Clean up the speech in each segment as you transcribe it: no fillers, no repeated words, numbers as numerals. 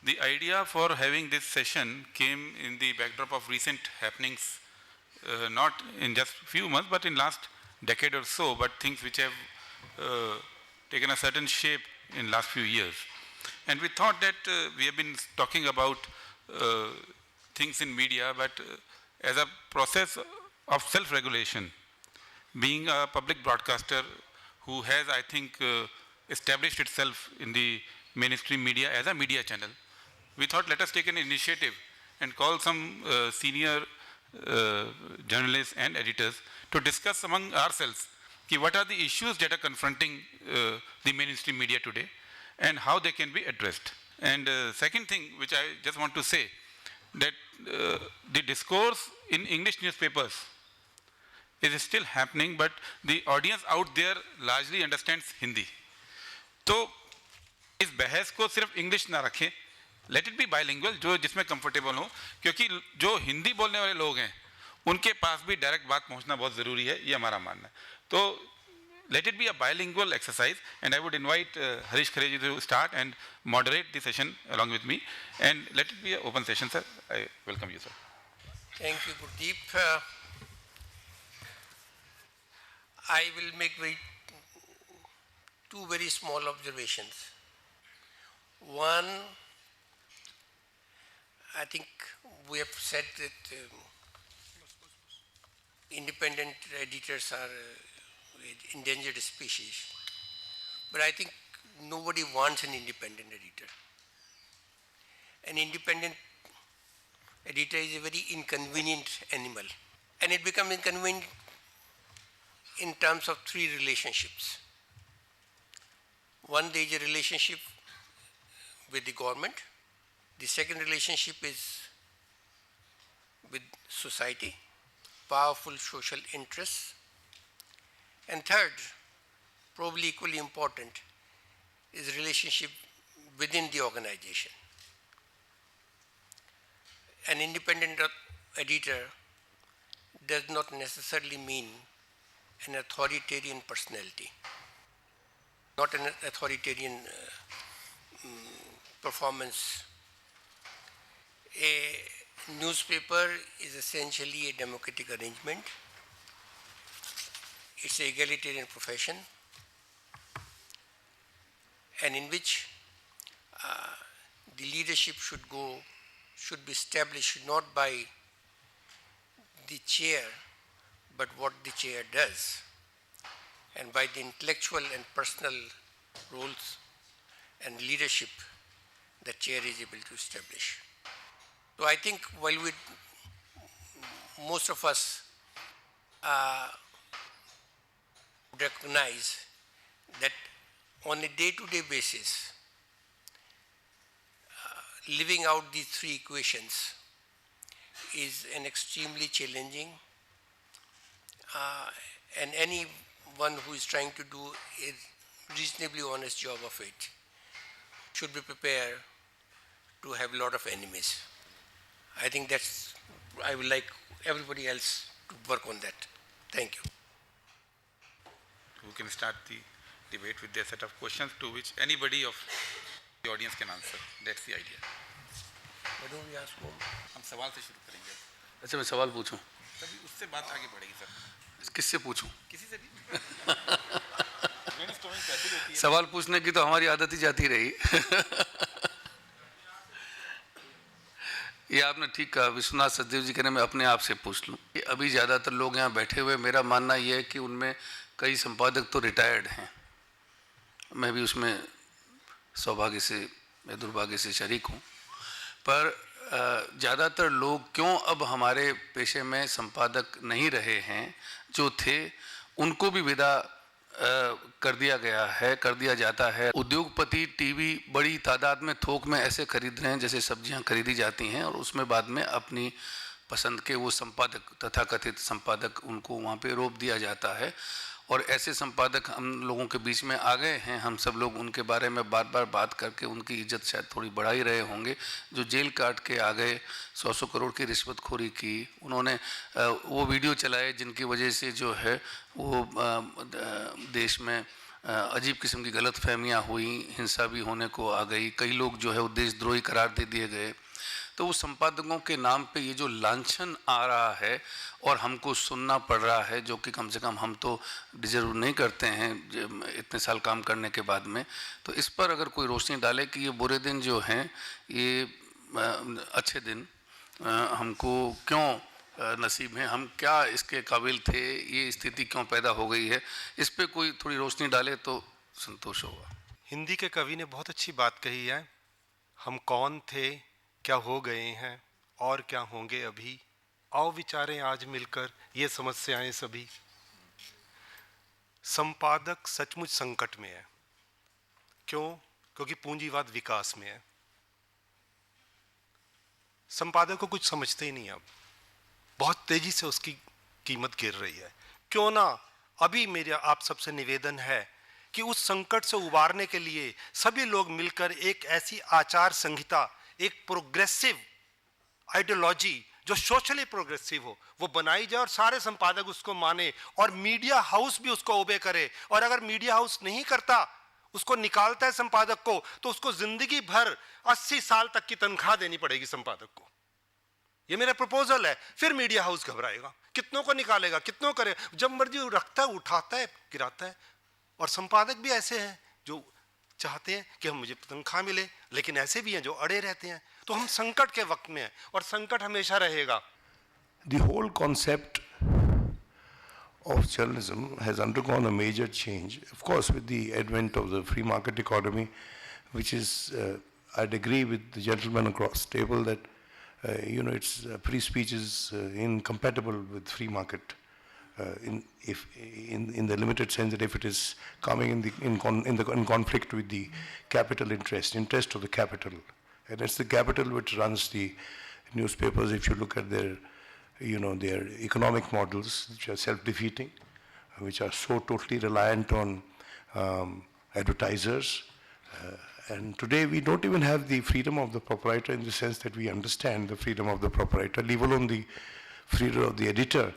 The idea for having this session came in the backdrop of recent happenings, not in just few months, but in last decade or so, but things which have taken a certain shape in last few years. And we thought that we have been talking about things in media, but as a process of self-regulation, being a public broadcaster who has, I think, established itself in the mainstream media as a media channel, we thought let us take an initiative and call some senior journalists and editors to discuss among ourselves what are the issues that are confronting the mainstream media today and how they can be addressed. And second thing which I just want to say, that the discourse in English newspapers is still happening, but the audience out there largely understands Hindi. तो इस बहस को सिर्फ English ना रखें, let it be bilingual, जो जिसमें comfortable हो, क्योंकि जो हिंदी बोलने वाले लोग हैं उनके पास भी डायरेक्ट बात पहुंचना बहुत ज़रूरी है, ये हमारा मानना है. तो let it be a bilingual exercise, and I would invite Harish Khareji to start and moderate the session along with me, and let it be an open session, sir. I welcome you, sir. Thank you, Gurdeep. I will make two very small observations. One, I think we have said that independent editors are endangered species, but I think nobody wants an independent editor. An independent editor is a very inconvenient animal, and it becomes inconvenient in terms of three relationships. One, there is a relationship with the government. The second relationship is with society, powerful social interests. And third, probably equally important, is relationship within the organization. An independent editor does not necessarily mean an authoritarian personality, not an authoritarian performance. A newspaper is essentially a democratic arrangement. It's an egalitarian profession, and in which the leadership should be established not by the chair, but what the chair does, and by the intellectual and personal roles and leadership the chair is able to establish. So I think while most of us recognize that on a day-to-day basis, living out these three equations is an extremely challenging, and anyone who is trying to do a reasonably honest job of it should be prepared to have a lot of enemies. I think I would like everybody else to work on that. Thank you. Who can start the debate with their set of questions to which anybody of the audience can answer. That's the idea. Why don't we ask more? हम सवाल से शुरू करेंगे. अच्छा, मैं सवाल पूछूं? तभी उससे बात आगे बढ़ेगी सर. किससे पूछूं? किसी से भी. सवाल पूछने की तो हमारी आदत ही जाती रही. ये आपने ठीक कहा, विश्वनाथ सचदेव जी कहने मैं अपने आप से पूछ लूं. अभी ज़्यादातर लोग यहाँ बैठे हुए, मेरा मानना ये है कि उनमें कई संपादक तो रिटायर्ड हैं. मैं भी उसमें सौभाग्य से या दुर्भाग्य से शरीक हूँ. पर ज़्यादातर लोग क्यों अब हमारे पेशे में संपादक नहीं रहे हैं, जो थे उनको भी विदा कर दिया जाता है. उद्योगपति टीवी बड़ी तादाद में थोक में ऐसे खरीद रहे हैं जैसे सब्जियां खरीदी जाती हैं, और उसमें बाद में अपनी पसंद के वो संपादक, तथाकथित संपादक, उनको वहाँ पे रोप दिया जाता है. और ऐसे संपादक हम लोगों के बीच में आ गए हैं. हम सब लोग उनके बारे में बार बार बात करके उनकी इज्जत शायद थोड़ी बढ़ा ही रहे होंगे. जो जेल काट के आ गए, 100 करोड़ की रिश्वतखोरी की, उन्होंने वो वीडियो चलाए जिनकी वजह से जो है वो देश में अजीब किस्म की गलत फहमियाँ हुई, हिंसा भी होने को आ गई, कई लोग जो है वो देशद्रोही करार दे दिए गए। तो वो संपादकों के नाम पे ये जो लांछन आ रहा है और हमको सुनना पड़ रहा है, जो कि कम से कम हम तो डिजर्व नहीं करते हैं इतने साल काम करने के बाद में, तो इस पर अगर कोई रोशनी डाले कि ये बुरे दिन जो हैं ये अच्छे दिन हमको क्यों नसीब हैं, हम क्या इसके काबिल थे, ये स्थिति क्यों पैदा हो गई है, इस पे कोई थोड़ी रोशनी डाले तो संतोष होगा। हिंदी के कवि ने बहुत अच्छी बात कही है, हम कौन थे, क्या हो गए हैं और क्या होंगे अभी, आओ विचारें आज मिलकर ये समस्याएं सभी। संपादक सचमुच संकट में है। क्यों? क्योंकि पूंजीवाद विकास में है। संपादक को कुछ समझते ही नहीं, अब बहुत तेजी से उसकी कीमत गिर रही है। क्यों ना अभी मेरा आप सबसे निवेदन है कि उस संकट से उबारने के लिए सभी लोग मिलकर एक ऐसी आचार संहिता, एक प्रोग्रेसिव आइडियोलॉजी जो सोशली प्रोग्रेसिव हो, वो बनाई जाए और सारे संपादक उसको माने और मीडिया हाउस भी उसको ओबे करे। और अगर मीडिया हाउस नहीं करता, उसको निकालता है संपादक को, तो उसको जिंदगी भर 80 साल तक की तनख्वाह देनी पड़ेगी संपादक को। ये मेरा प्रपोजल है। फिर मीडिया हाउस घबराएगा, कितनों को निकालेगा, कितनों करे, जब मर्जी रखता है, उठाता है, गिराता है। और संपादक भी ऐसे हैं जो चाहते हैं कि हम मुझे तनख्वाह मिले, लेकिन ऐसे भी हैं जो अड़े रहते हैं। तो हम संकट के वक्त में हैं और संकट हमेशा रहेगा। The whole concept of journalism has undergone a major change, of course, with the advent of the free market economy, which is, I'd agree with the gentleman across the table that, free speech is incompatible with free market. In the limited sense that if it is coming in conflict with the capital interest of the capital, and it's the capital which runs the newspapers. If you look at their economic models, which are self-defeating, which are so totally reliant on advertisers, and today we don't even have the freedom of the proprietor in the sense that we understand the freedom of the proprietor, leave alone the freedom of the editor,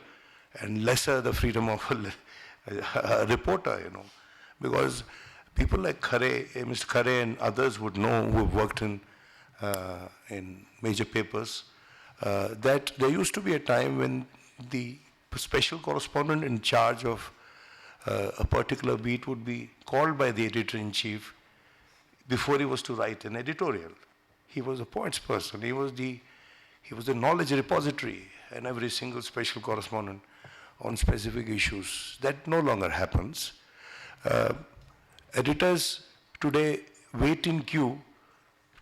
and lesser the freedom of a reporter, because people like Khare, Mr. Khare and others would know who have worked in major papers, that there used to be a time when the special correspondent in charge of a particular beat would be called by the editor-in-chief before he was to write an editorial. He was a points person. He was the knowledge repository, and every single special correspondent on specific issues. That no longer happens. Editors today wait in queue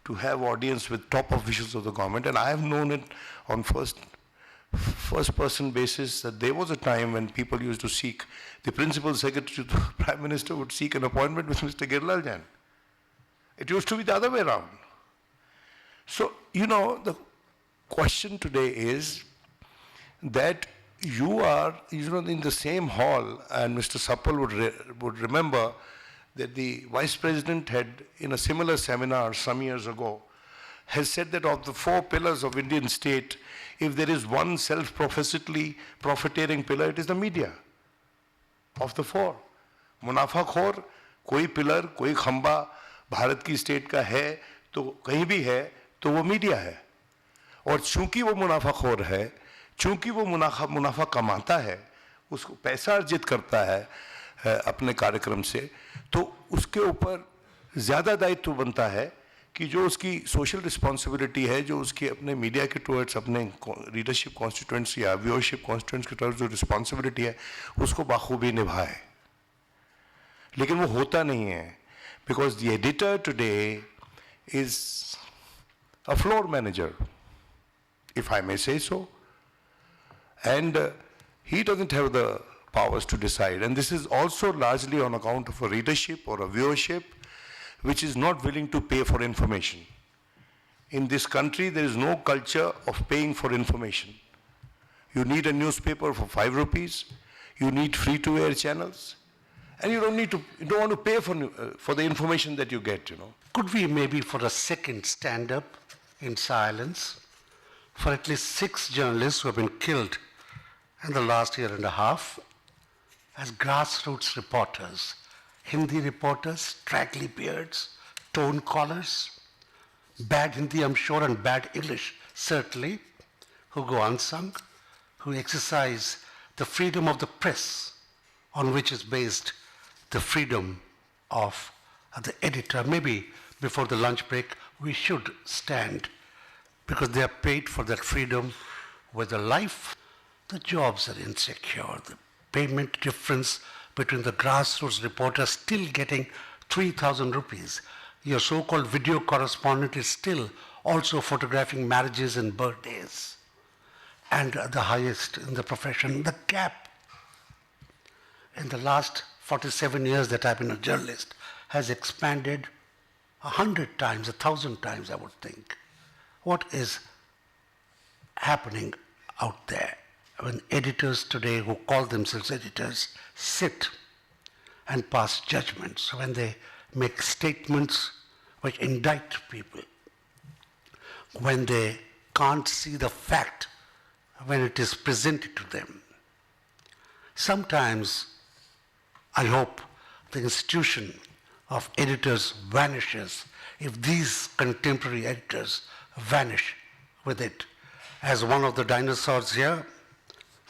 to have audience with top officials of the government, and I have known it on first person basis that there was a time when people used to seek, the principal secretary to the Prime Minister would seek an appointment with Mr. Girilal Jain. It used to be the other way around. So, the question today is that you are, in the same hall, and Mr. Suppal would remember that the Vice President had, in a similar seminar some years ago, has said that of the 4 pillars of Indian state, if there is one self-professedly profiteering pillar, it is the media. Of the 4. मुनाफाखोर कोई pillar, कोई खंबा भारत की state का है, तो कहीं भी है, तो वो मीडिया है। और चूंकि वो मुनाफाखोर है, चूंकि वो मुनाफा कमाता है, उसको पैसा अर्जित करता है अपने कार्यक्रम से, तो उसके ऊपर ज़्यादा दायित्व बनता है कि जो उसकी सोशल रिस्पॉन्सिबिलिटी है, जो उसकी अपने मीडिया के टुवर्ड्स अपने रीडरशिप कॉन्स्टिट्यूएंट्स या व्यूअरशिप कॉन्स्टिट्यूएंट्स के टुवर्ड्स जो रिस्पॉन्सिबिलिटी है, उसको बाखूबी निभाए। लेकिन वो होता नहीं है, because the editor today is a floor manager, if I may say so, and he doesn't have the powers to decide. And this is also largely on account of a readership or a viewership which is not willing to pay for information. In this country, there is no culture of paying for information. You need a newspaper for 5 rupees, you need free-to-air channels, and you don't want to pay for the information that you get, Could we maybe for a second stand up in silence for at least 6 journalists who have been killed in the last year and a half as grassroots reporters Hindi reporters, straggly beards, torn collars, bad Hindi, I'm sure, and bad English, certainly, who go unsung, who exercise the freedom of the press on which is based the freedom of the editor. Maybe before the lunch break, we should stand because they are paid for that freedom with a life. The jobs are insecure. The payment difference between the grassroots reporter still getting 3,000 rupees. Your so-called video correspondent is still also photographing marriages and birthdays. And the highest in the profession, the gap in the last 47 years that I've been a journalist has expanded 100 times, 1,000 times, I would think. What is happening out there when editors today who call themselves editors sit and pass judgments, when they make statements which indict people, when they can't see the fact when it is presented to them? Sometimes I hope the institution of editors vanishes if these contemporary editors vanish with it as one of the dinosaurs here,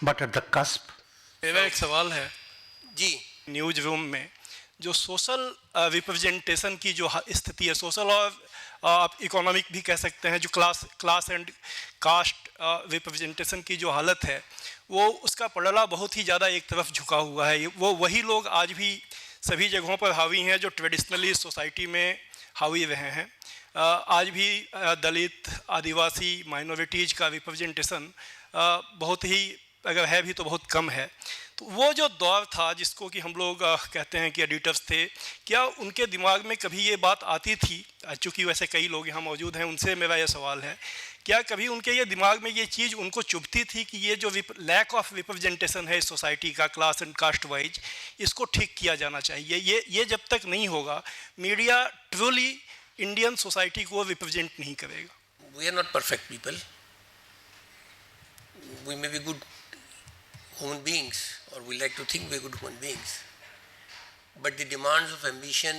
but at the cusp. मेरा एक सवाल है जी, news room में जो social representation की जो स्थिति है, सोशल और आप इकोनॉमिक भी कह सकते हैं, जो क्लास एंड कास्ट रिप्रेजेंटेशन की जो हालत है, वो उसका पड़ला बहुत ही ज़्यादा एक तरफ झुका हुआ है। वो वही लोग आज भी सभी जगहों पर हावी हैं जो ट्रेडिशनली सोसाइटी में हावी रहे हैं। आज भी दलित, आदिवासी, माइनॉरिटीज़ का रिप्रेजेंटेशन बहुत ही, अगर है भी तो बहुत कम है। तो वो जो दौर था जिसको कि हम लोग कहते हैं कि एडिटर्स थे, क्या उनके दिमाग में कभी ये बात आती थी? चूँकि वैसे कई लोग यहाँ मौजूद हैं, उनसे मेरा ये सवाल है, क्या कभी उनके ये दिमाग में ये चीज़ उनको चुभती थी कि ये जो लैक ऑफ रिप्रेजेंटेशन है सोसाइटी का क्लास एंड कास्ट वाइज, इसको ठीक किया जाना चाहिए? ये जब तक नहीं होगा, मीडिया ट्रूली इंडियन सोसाइटी को रिप्रेजेंट नहीं करेगा। we are not perfect people. We may be good human beings, or we like to think we are good human beings. But the demands of ambition,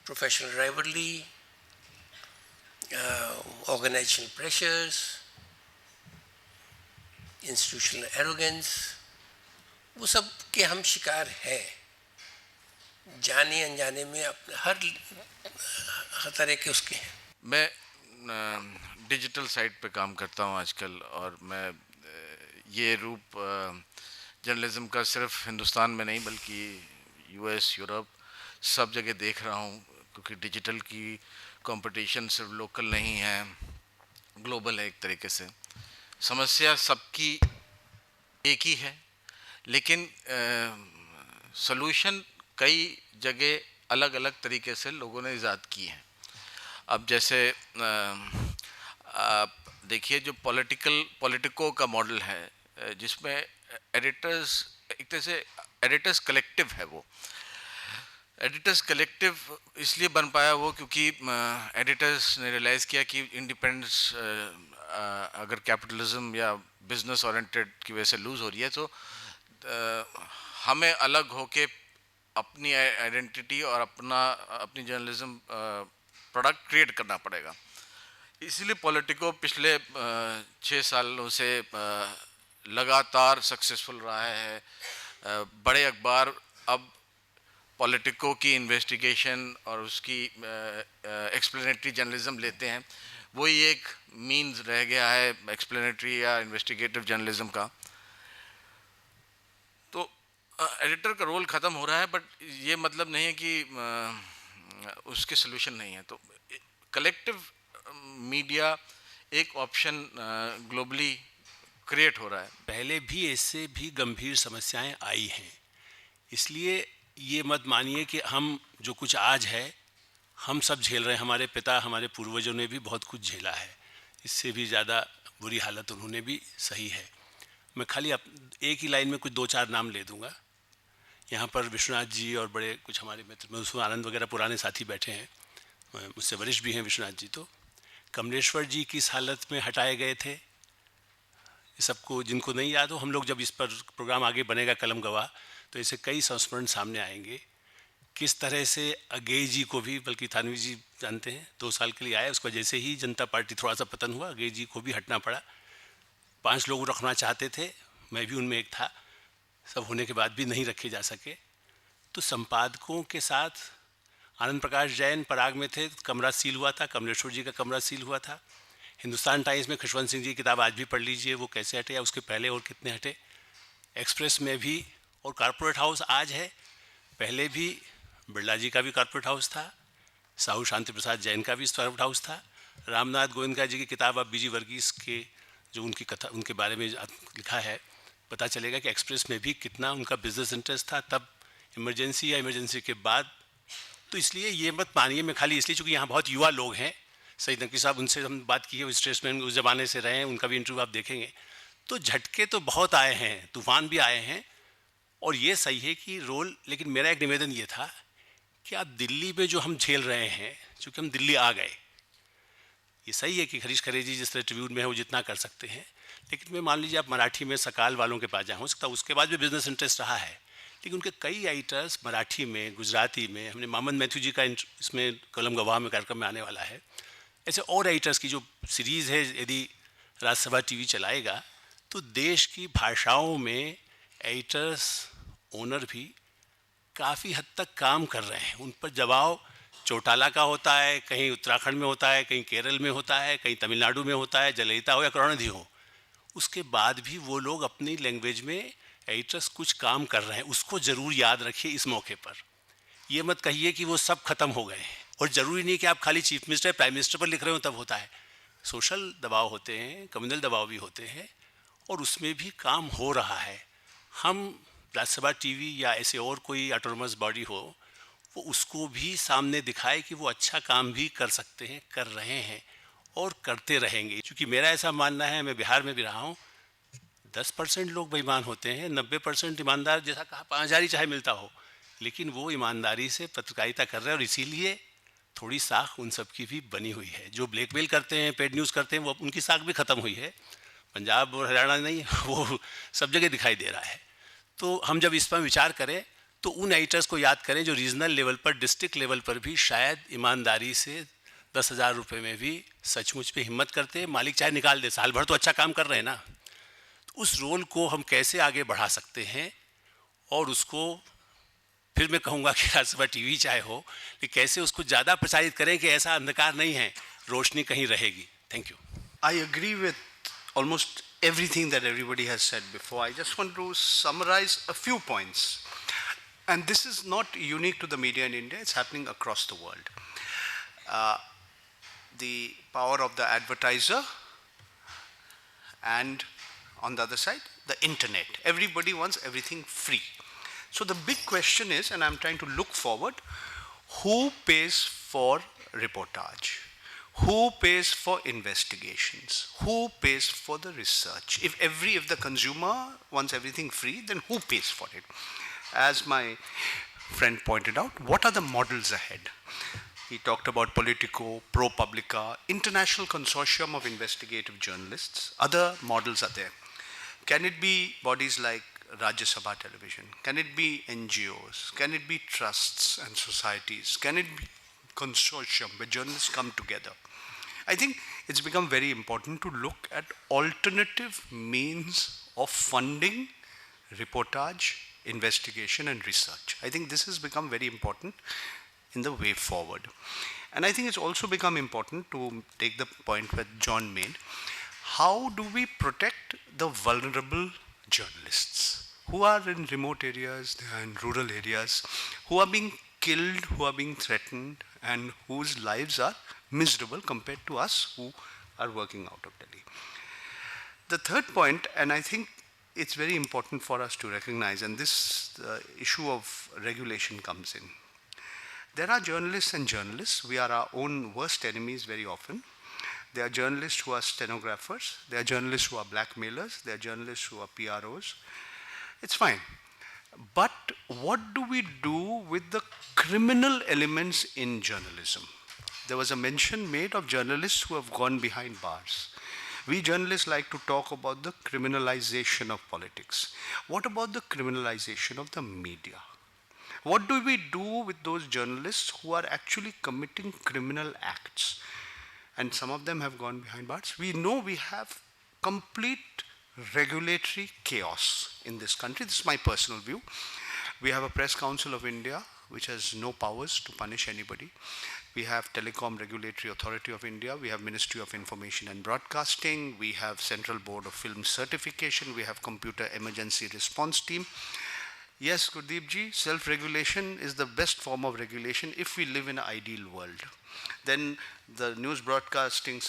professional rivalry, organizational pressures, institutional arrogance, वो सब के हम शिकार हैं, जाने अनजाने में अपने हर तरह के उसके हैं। मैं डिजिटल साइट पे काम करता हूँ आजकल, और मैं ये रूप जर्नलिज्म का सिर्फ हिंदुस्तान में नहीं बल्कि यूएस, यूरोप सब जगह देख रहा हूँ, क्योंकि डिजिटल की कंपटीशन सिर्फ लोकल नहीं है, ग्लोबल है एक तरीके से। समस्या सबकी एक ही है, लेकिन सॉल्यूशन कई जगह अलग अलग तरीके से लोगों ने ईजाद की हैं। अब जैसे आप देखिए जो पॉलिटिको का मॉडल है, जिसमें एडिटर्स एक तरह से एडिटर्स कलेक्टिव है। वो एडिटर्स कलेक्टिव इसलिए बन पाया वो क्योंकि एडिटर्स ने रियलाइज़ किया कि इंडिपेंडेंस अगर कैपिटलिज्म या बिजनेस ओरिएंटेड की वजह से लूज़ हो रही है, तो हमें अलग होके अपनी आइडेंटिटी और अपनी जर्नलिज्म प्रोडक्ट क्रिएट करना पड़ेगा। इसीलिए पॉलिटिको पिछले 6 सालों से लगातार सक्सेसफुल रहा है। बड़े अखबार अब पॉलिटिको की इन्वेस्टिगेशन और उसकी एक्सप्लेनेटरी जर्नलिज्म लेते हैं। वही एक मीन्स रह गया है एक्सप्लेनेटरी या इन्वेस्टिगेटिव जर्नलिज्म का। तो एडिटर का रोल ख़त्म हो रहा है, बट ये मतलब नहीं है कि उसके सलूशन नहीं है। तो कलेक्टिव मीडिया एक ऑप्शन ग्लोबली क्रिएट हो रहा है। पहले भी इससे भी गंभीर समस्याएं आई हैं, इसलिए ये मत मानिए कि हम जो कुछ आज है हम सब झेल रहे हैं। हमारे पिता, हमारे पूर्वजों ने भी बहुत कुछ झेला है, इससे भी ज़्यादा बुरी हालत उन्होंने भी सही है। मैं खाली एक ही लाइन में कुछ 2-4 नाम ले दूंगा। यहाँ पर विश्वनाथ जी और बड़े कुछ हमारे मित्र मधुसूदन आनंद वगैरह पुराने साथी बैठे हैं, मुझसे वरिष्ठ भी हैं विश्वनाथ जी। तो कमलेश्वर जी किस हालत में हटाए गए थे, ये सबको जिनको नहीं याद हो, हम लोग जब इस पर प्रोग्राम आगे बनेगा कलम गवाह, तो ऐसे कई संस्मरण सामने आएंगे किस तरह से अगेई जी को भी, बल्कि थानवी जी जानते हैं, 2 साल के लिए आया, उसको जैसे ही जनता पार्टी थोड़ा सा पतन हुआ, अगेई जी को भी हटना पड़ा। 5 लोग रखना चाहते थे, मैं भी उनमें एक था, सब होने के बाद भी नहीं रखे जा सके। तो संपादकों के साथ आनंद प्रकाश जैन पराग में थे, कमरा सील हुआ था, कमलेश्वर जी का कमरा सील हुआ था। हिंदुस्तान टाइम्स में खुशवंत सिंह जी की किताब आज भी पढ़ लीजिए, वो कैसे हटे या उसके पहले और कितने हटे। एक्सप्रेस में भी, और कॉर्पोरेट हाउस आज है, पहले भी बिरला जी का भी कॉर्पोरेट हाउस था, साहू शांति प्रसाद जैन का भी कॉर्पोरेट हाउस था। रामनाथ गोविंदा जी की किताब अब बीजी वर्गीस के जो उनकी कथा, उनके बारे में लिखा है, पता चलेगा कि एक्सप्रेस में भी कितना उनका बिजनेस इंटरेस्ट था, तब इमरजेंसी या इमरजेंसी के बाद। तो इसलिए ये मत मानिए, मैं खाली इसलिए चूँकि यहाँ बहुत युवा लोग हैं, सईद नकवी साहब, उनसे हम बात की है, वो स्टेट्समैन उस ज़माने से रहे हैं, उनका भी इंटरव्यू आप देखेंगे। तो झटके तो बहुत आए हैं, तूफान भी आए हैं, और ये सही है कि रोल, लेकिन मेरा एक निवेदन ये था कि आप दिल्ली में जो हम झेल रहे हैं, चूँकि हम दिल्ली आ गए, ये सही है कि हरीश खरे जी जिस तरह ट्रिब्यून में है वो जितना कर सकते हैं, लेकिन मैं मान लीजिए आप मराठी में सकाल वालों के पास जाएँ, हो सकता है उसके बाद भी बिजनेस इंटरेस्ट रहा है, लेकिन उनके कई राइटर्स मराठी में, गुजराती में, हमने मामन मैथ्यू जी का इसमें कलम गवाह में कार्यक्रम में आने वाला है, ऐसे और राइटर्स की जो सीरीज़ है, यदि राज्यसभा टीवी चलाएगा तो देश की भाषाओं में एडिटर्स, ओनर भी काफ़ी हद तक काम कर रहे हैं। उन पर दबाव चौटाला का होता है, कहीं उत्तराखंड में होता है, कहीं केरल में होता है, कहीं तमिलनाडु में होता है, जयललिता हो या करुणानिधि हो, उसके बाद भी वो लोग अपनी लैंग्वेज में एडिटर्स कुछ काम कर रहे हैं। उसको ज़रूर याद रखिए इस मौके पर। ये मत कहिए कि वो सब खत्म हो गए हैं, और ज़रूरी नहीं कि आप खाली चीफ मिनिस्टर, प्राइम मिनिस्टर पर लिख रहे हो तब होता है। सोशल दबाव होते हैं, कम्युनल दबाव भी होते हैं, और उसमें भी काम हो रहा है। हम राज्यसभा टीवी या ऐसे और कोई ऑटोनोमस बॉडी हो, वो उसको भी सामने दिखाए कि वो अच्छा काम भी कर सकते हैं, कर रहे हैं और करते रहेंगे। क्योंकि मेरा ऐसा मानना है, मैं बिहार में भी रहा हूँ, 10% लोग बेईमान होते हैं, 90% ईमानदार, जैसा कहा 5,000 ही चाहे मिलता हो, लेकिन वो ईमानदारी से पत्रकारिता कर रहे हैं, और इसीलिए थोड़ी साख उन सब की भी बनी हुई है। जो ब्लैकमेल करते हैं, पेड न्यूज़ करते हैं, वो उनकी साख भी ख़त्म हुई है। पंजाब और हरियाणा नहीं, वो सब जगह दिखाई दे रहा है। तो हम जब इस पर विचार करें तो उन एडिटर्स को याद करें जो रीजनल लेवल पर, डिस्ट्रिक्ट लेवल पर भी शायद ईमानदारी से 10,000 रुपये में भी सचमुच पे हिम्मत करते हैं। मालिक चाहे निकाल दे, साल भर तो अच्छा काम कर रहे हैं ना। तो उस रोल को हम कैसे आगे बढ़ा सकते हैं, और उसको फिर मैं कहूँगा कि राज्यसभा टीवी चाहे हो, कि कैसे उसको ज़्यादा प्रचारित करें कि ऐसा अंधकार नहीं है, रोशनी कहीं रहेगी। Thank you. I agree with almost everything that everybody has said before. I just want to summarize a few points. And this is not unique to the media in India, it's happening across the world. The power of the advertiser, and on the other side, the internet. Everybody wants everything free. So the big question is, and I'm trying to look forward, who pays for reportage? Who pays for investigations? Who pays for the research? If the consumer wants everything free, then who pays for it? As my friend pointed out, what are the models ahead? He talked about Politico, ProPublica, international consortium of investigative journalists. Other models are there. Can it be bodies like Rajya Sabha Television? Can it be NGOs? Can it be trusts and societies? Can it be consortium where journalists come together? I think it's become very important to look at alternative means of funding reportage, investigation and research. I think this has become very important in the way forward. And I think it's also become important to take the point that John made. How do we protect the vulnerable journalists who are in remote areas, they are in rural areas, who are being killed, who are being threatened, and whose lives are miserable compared to us who are working out of Delhi. The third point, and I think it's very important for us to recognize, and this issue of regulation comes in. There are journalists and journalists. We are our own worst enemies very often. There are journalists who are stenographers. There are journalists who are blackmailers. There are journalists who are PROs. It's fine. But what do we do with the criminal elements in journalism? There was a mention made of journalists who have gone behind bars. We journalists like to talk about the criminalization of politics. What about the criminalization of the media? What do we do with those journalists who are actually committing criminal acts? And some of them have gone behind bars. We know we have complete regulatory chaos in this country. This is my personal view. We have a Press Council of India which has no powers to punish anybody. We have Telecom Regulatory Authority of India. We have Ministry of Information and Broadcasting. We have Central Board of Film Certification. We have Computer Emergency Response Team. Yes, Gurdeep ji, self-regulation is the best form of regulation if we live in an ideal world. Then the News Broadcasters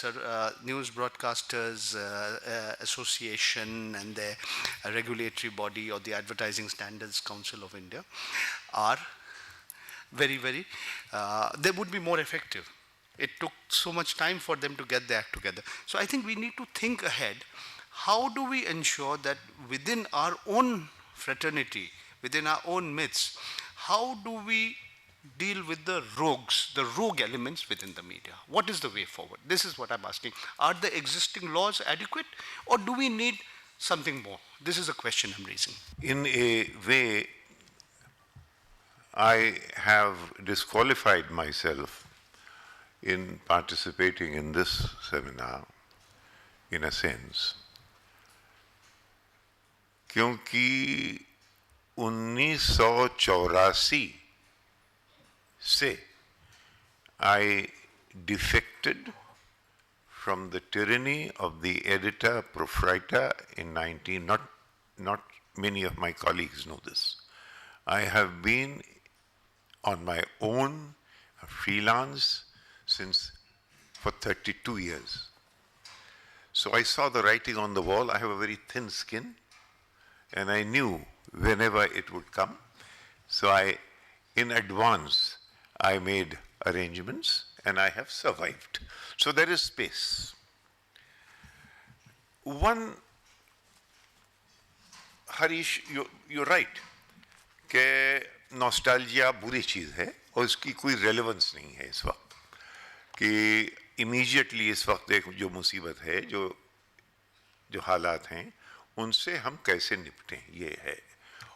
Association and the regulatory body or the Advertising Standards Council of India are very, they would be more effective. It took so much time for them to get their act together. So I think we need to think ahead. How do we ensure that within our own fraternity, within our own myths, how do we deal with the rogues, the rogue elements within the media? What is the way forward? This is what I'm asking. Are the existing laws adequate, or do we need something more? This is a question I'm raising. In a way, I have disqualified myself in participating in this seminar, in a sense, क्योंकि 1984 से I defected from the tyranny of the editor proprietor in not many of my colleagues know this. I have been on my own, freelance, for 32 years. So I saw the writing on the wall. I have a very thin skin, and I knew whenever it would come. So in advance, I made arrangements, and I have survived. So there is space. One, Harish, you're right, कि nostalgia बुरी चीज़ है और इसकी कोई relevance नहीं है इस वक्त, कि इमीडिएटली इस वक्त एक जो मुसीबत है, जो हालात हैं, उनसे हम कैसे निपटें, ये है,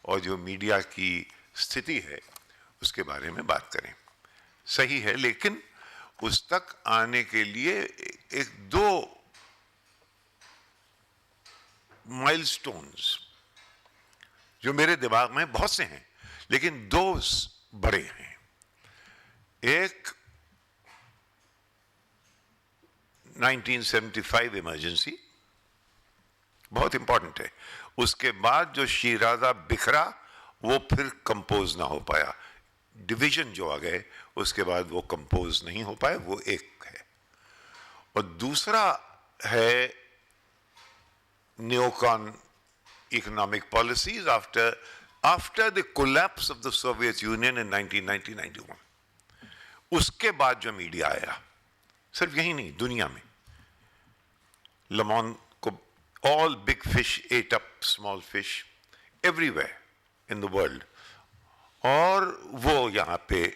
और जो मीडिया की स्थिति है उसके बारे में बात करें. सही है, लेकिन उस तक आने के लिए एक दो माइलस्टोन्स जो मेरे दिमाग में बहुत से हैं, लेकिन दो बड़े हैं. एक 1975 इमरजेंसी बहुत इंपॉर्टेंट है. उसके बाद जो शीराजा बिखरा वो फिर कंपोज ना हो पाया. डिवीजन जो आ गए उसके बाद वो कंपोज नहीं हो पाए, वो एक है. और दूसरा है neocon economic policies after the collapse of the Soviet Union in 1990-91. उसके बाद जो मीडिया आया, सिर्फ यही नहीं, दुनिया में लमॉन को all big fish ate up small fish everywhere in the world. और वो यहाँ पे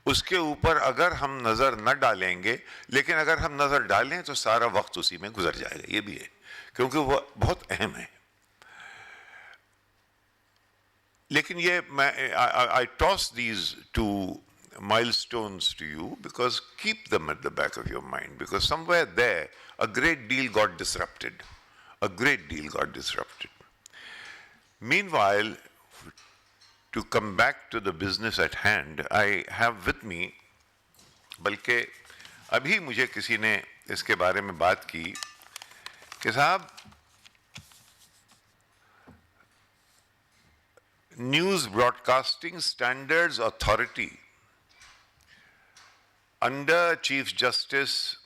उसके ऊपर अगर हम नज़र न डालेंगे, लेकिन अगर हम नज़र डालें तो सारा वक्त उसी में गुजर जाएगा, ये भी है, क्योंकि वो बहुत अहम है. लेकिन ये मैं I toss these two milestones to you because keep them at the back of your mind, because somewhere there a great deal got disrupted. A great deal got disrupted. Meanwhile, to come back to the business at hand, I have with me, बल्कि अभी मुझे किसी ने इसके बारे में बात की कि साहब News Broadcasting Standards Authority under Chief Justice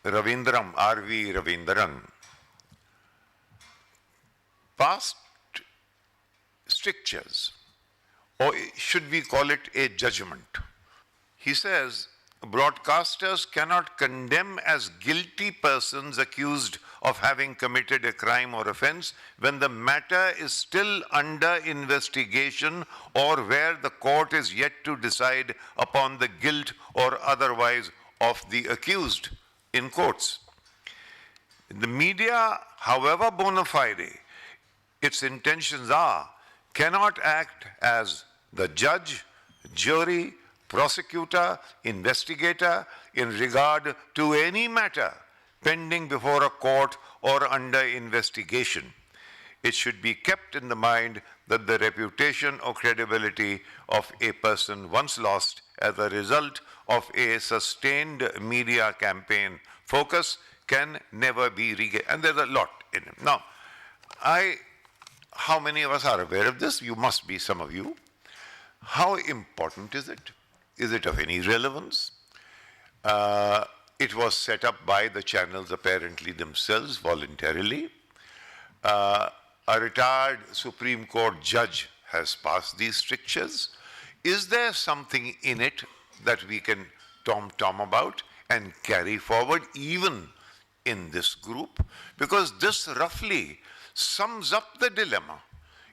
Ravindran, R.V. Ravindran, passed strictures, or should we call it a judgment. He says, broadcasters cannot condemn as guilty persons accused of having committed a crime or offense when the matter is still under investigation or where the court is yet to decide upon the guilt or otherwise of the accused in courts. The media, however bona fide its intentions are, cannot act as the judge, jury, prosecutor, investigator in regard to any matter pending before a court or under investigation. It should be kept in the mind that the reputation or credibility of a person once lost as a result of a sustained media campaign focus can never be regained. And there's a lot in it. Now, how many of us are aware of this? You must be, some of you. How important is it? Is it of any relevance? It was set up by the channels apparently themselves voluntarily. A retired Supreme Court judge has passed these strictures. Is there something in it that we can tom-tom about and carry forward even in this group? Because this roughly sums up the dilemma.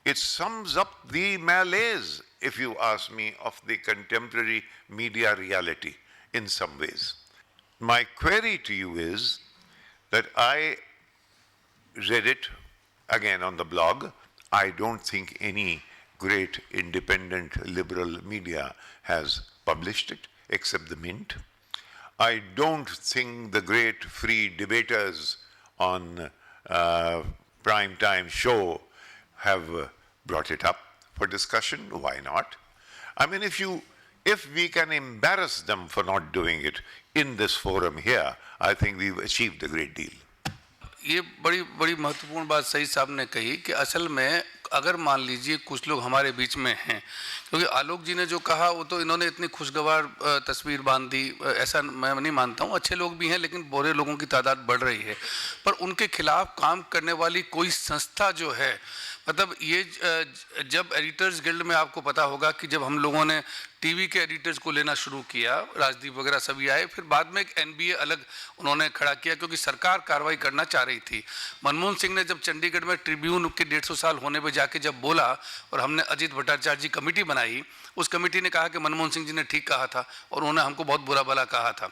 It sums up the malaise, if you ask me, of the contemporary media reality in some ways. My query to you is that I read it again on the blog. I don't think any great independent liberal media has published it except the Mint. I don't think the great free debaters on prime time show have brought it up for discussion. Why not? I mean, if we can embarrass them for not doing it in this forum here, I think we've achieved a great deal. ये बड़ी बड़ी महत्वपूर्ण बात सही साहब ने कही कि असल में अगर मान लीजिए कुछ लोग हमारे बीच में हैं, क्योंकि आलोक जी ने जो कहा वो तो इन्होंने इतनी खुशगवार तस्वीर बांध दी, ऐसा मैं नहीं मानता हूँ। अच्छे लोग भी हैं लेकिन बुरे लोगों की तादाद बढ़ रही है, पर उनके खिलाफ काम करने वाली कोई संस्था जो है, मतलब ये जब एडिटर्स गिल्ड में आपको पता होगा कि जब हम लोगों ने टीवी के एडिटर्स को लेना शुरू किया, राजदीप वगैरह सभी आए, फिर बाद में एक एनबीए अलग उन्होंने खड़ा किया क्योंकि सरकार कार्रवाई करना चाह रही थी। मनमोहन सिंह ने जब चंडीगढ़ में ट्रिब्यून के 150 साल होने पे जाके जब बोला और हमने अजीत भट्टाचार्य जी कमेटी बनाई, उस कमेटी ने कहा कि मनमोहन सिंह जी ने ठीक कहा था और उन्होंने हमको बहुत बुरा भला कहा था।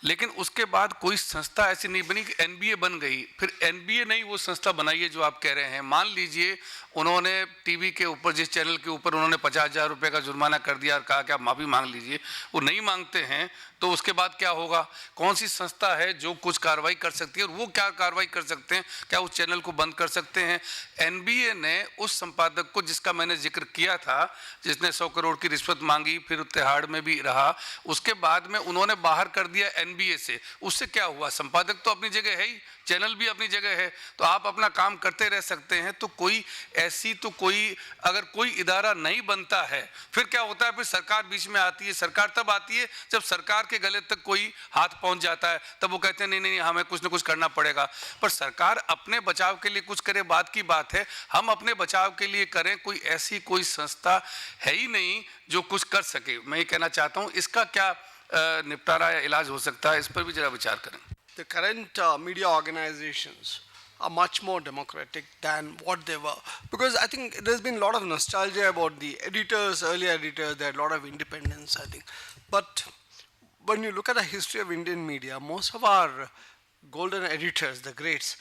लेकिन उसके बाद कोई संस्था ऐसी नहीं बनी कि एनबीए बन गई, फिर एनबीए नहीं वो संस्था बनाई है जो आप कह रहे हैं। मान लीजिए उन्होंने टीवी के ऊपर, जिस चैनल के ऊपर उन्होंने 50,000 रुपये का जुर्माना कर दिया और कहा कि आप माफ़ी मांग लीजिए, वो नहीं मांगते हैं तो उसके बाद क्या होगा? कौन सी संस्था है जो कुछ कार्रवाई कर सकती है और वो क्या कार्रवाई कर सकते हैं? क्या उस चैनल को बंद कर सकते हैं? एनबीए ने उस संपादक को जिसका मैंने जिक्र किया था, जिसने 100 करोड़ की रिश्वत मांगी, फिर तिहाड़ में भी रहा, उसके बाद में उन्होंने बाहर कर दिया एनबीए से। उससे क्या हुआ? संपादक तो अपनी जगह है ही, चैनल भी अपनी जगह है, तो आप अपना काम करते रह सकते हैं। तो कोई ऐसी तो कोई अगर कोई इदारा नहीं बनता है, फिर क्या होता है? फिर सरकार बीच में आती है। सरकार तब आती है जब सरकार के गले तक कोई हाथ पहुंच जाता है, तब वो कहते हैं नहीं नहीं हमें कुछ ना कुछ करना पड़ेगा। पर सरकार अपने बचाव के लिए कुछ करे, बात की बात है, हम अपने बचाव के लिए करें। कोई ऐसी कोई संस्था है ही नहीं जो कुछ कर सके। मैं ये कहना चाहता हूँ, इसका क्या निपटारा या इलाज हो सकता है, इस पर भी जरा विचार करें। The current media organizations are much more democratic than what they were, because I think there's been a lot of nostalgia about the editors, early editors. They had a lot of independence, I think. But when you look at the history of Indian media, most of our golden editors, the greats,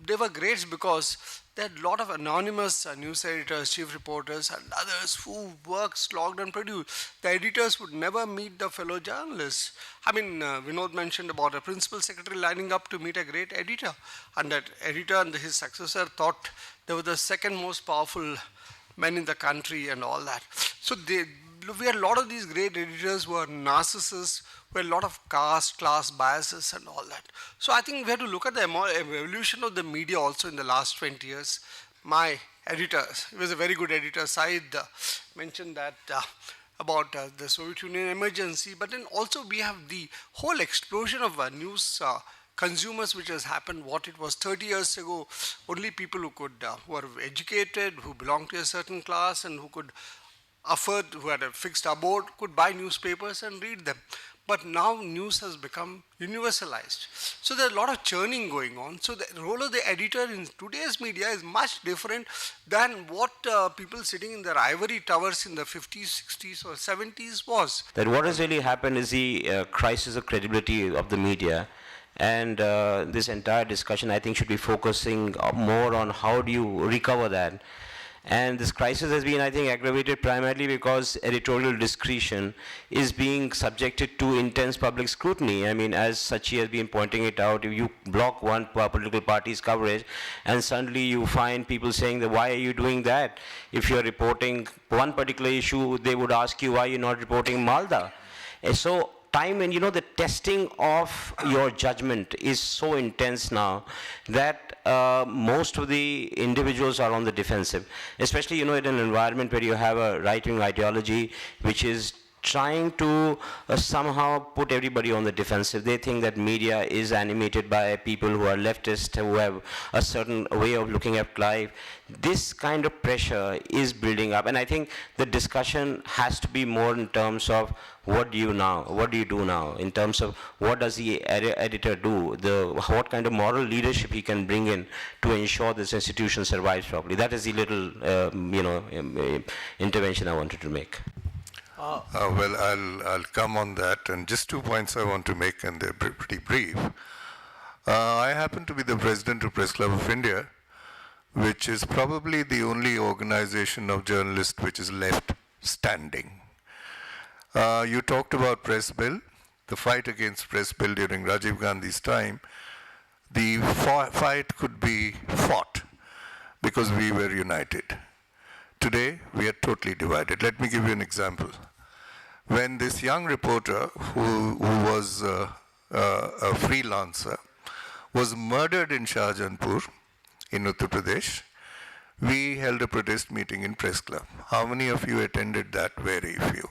they were greats because they had a lot of anonymous news editors, chief reporters and others who worked, slogged and produced. The editors would never meet the fellow journalists. I mean, Vinod mentioned about a principal secretary lining up to meet a great editor, and that editor and his successor thought they were the second most powerful men in the country and all that. So we had a lot of these great editors who are narcissists, who had a lot of caste, class biases and all that. So I think we have to look at the evolution of the media also in the last 20 years. My editor, he was a very good editor, Said, mentioned that about the Soviet Union emergency, but then also we have the whole explosion of news consumers which has happened. What it was 30 years ago, only people who could, who are educated, who belonged to a certain class and who could afford, who had a fixed abode, could buy newspapers and read them. But now news has become universalized. So there's a lot of churning going on. So the role of the editor in today's media is much different than what people sitting in their ivory towers in the 50s, 60s or 70s was. That what has really happened is the crisis of credibility of the media. And this entire discussion, I think, should be focusing more on how do you recover that. And this crisis has been, I think, aggravated primarily because editorial discretion is being subjected to intense public scrutiny. I mean, as Sachi has been pointing it out, if you block one political party's coverage and suddenly you find people saying that why are you doing that? If you're reporting one particular issue, they would ask you why you're not reporting Malda. And so time when, the testing of your judgment is so intense now that most of the individuals are on the defensive, especially, in an environment where you have a right-wing ideology which is trying to somehow put everybody on the defensive. They think that media is animated by people who are leftist, who have a certain way of looking at life. This kind of pressure is building up, and I think the discussion has to be more in terms of what do you do now, in terms of what does the editor do, what kind of moral leadership he can bring in to ensure this institution survives properly. That is the little, intervention I wanted to make. Well, I'll come on that, and just 2 points I want to make, and they're pretty brief. I happen to be the president of Press Club of India, which is probably the only organization of journalists which is left standing. You talked about Press Bill, the fight against Press Bill during Rajiv Gandhi's time. The fight could be fought because we were united. Today, we are totally divided. Let me give you an example. When this young reporter, who was a freelancer, was murdered in Shahjahanpur, in Uttar Pradesh, we held a protest meeting in Press Club. How many of you attended that? Very few.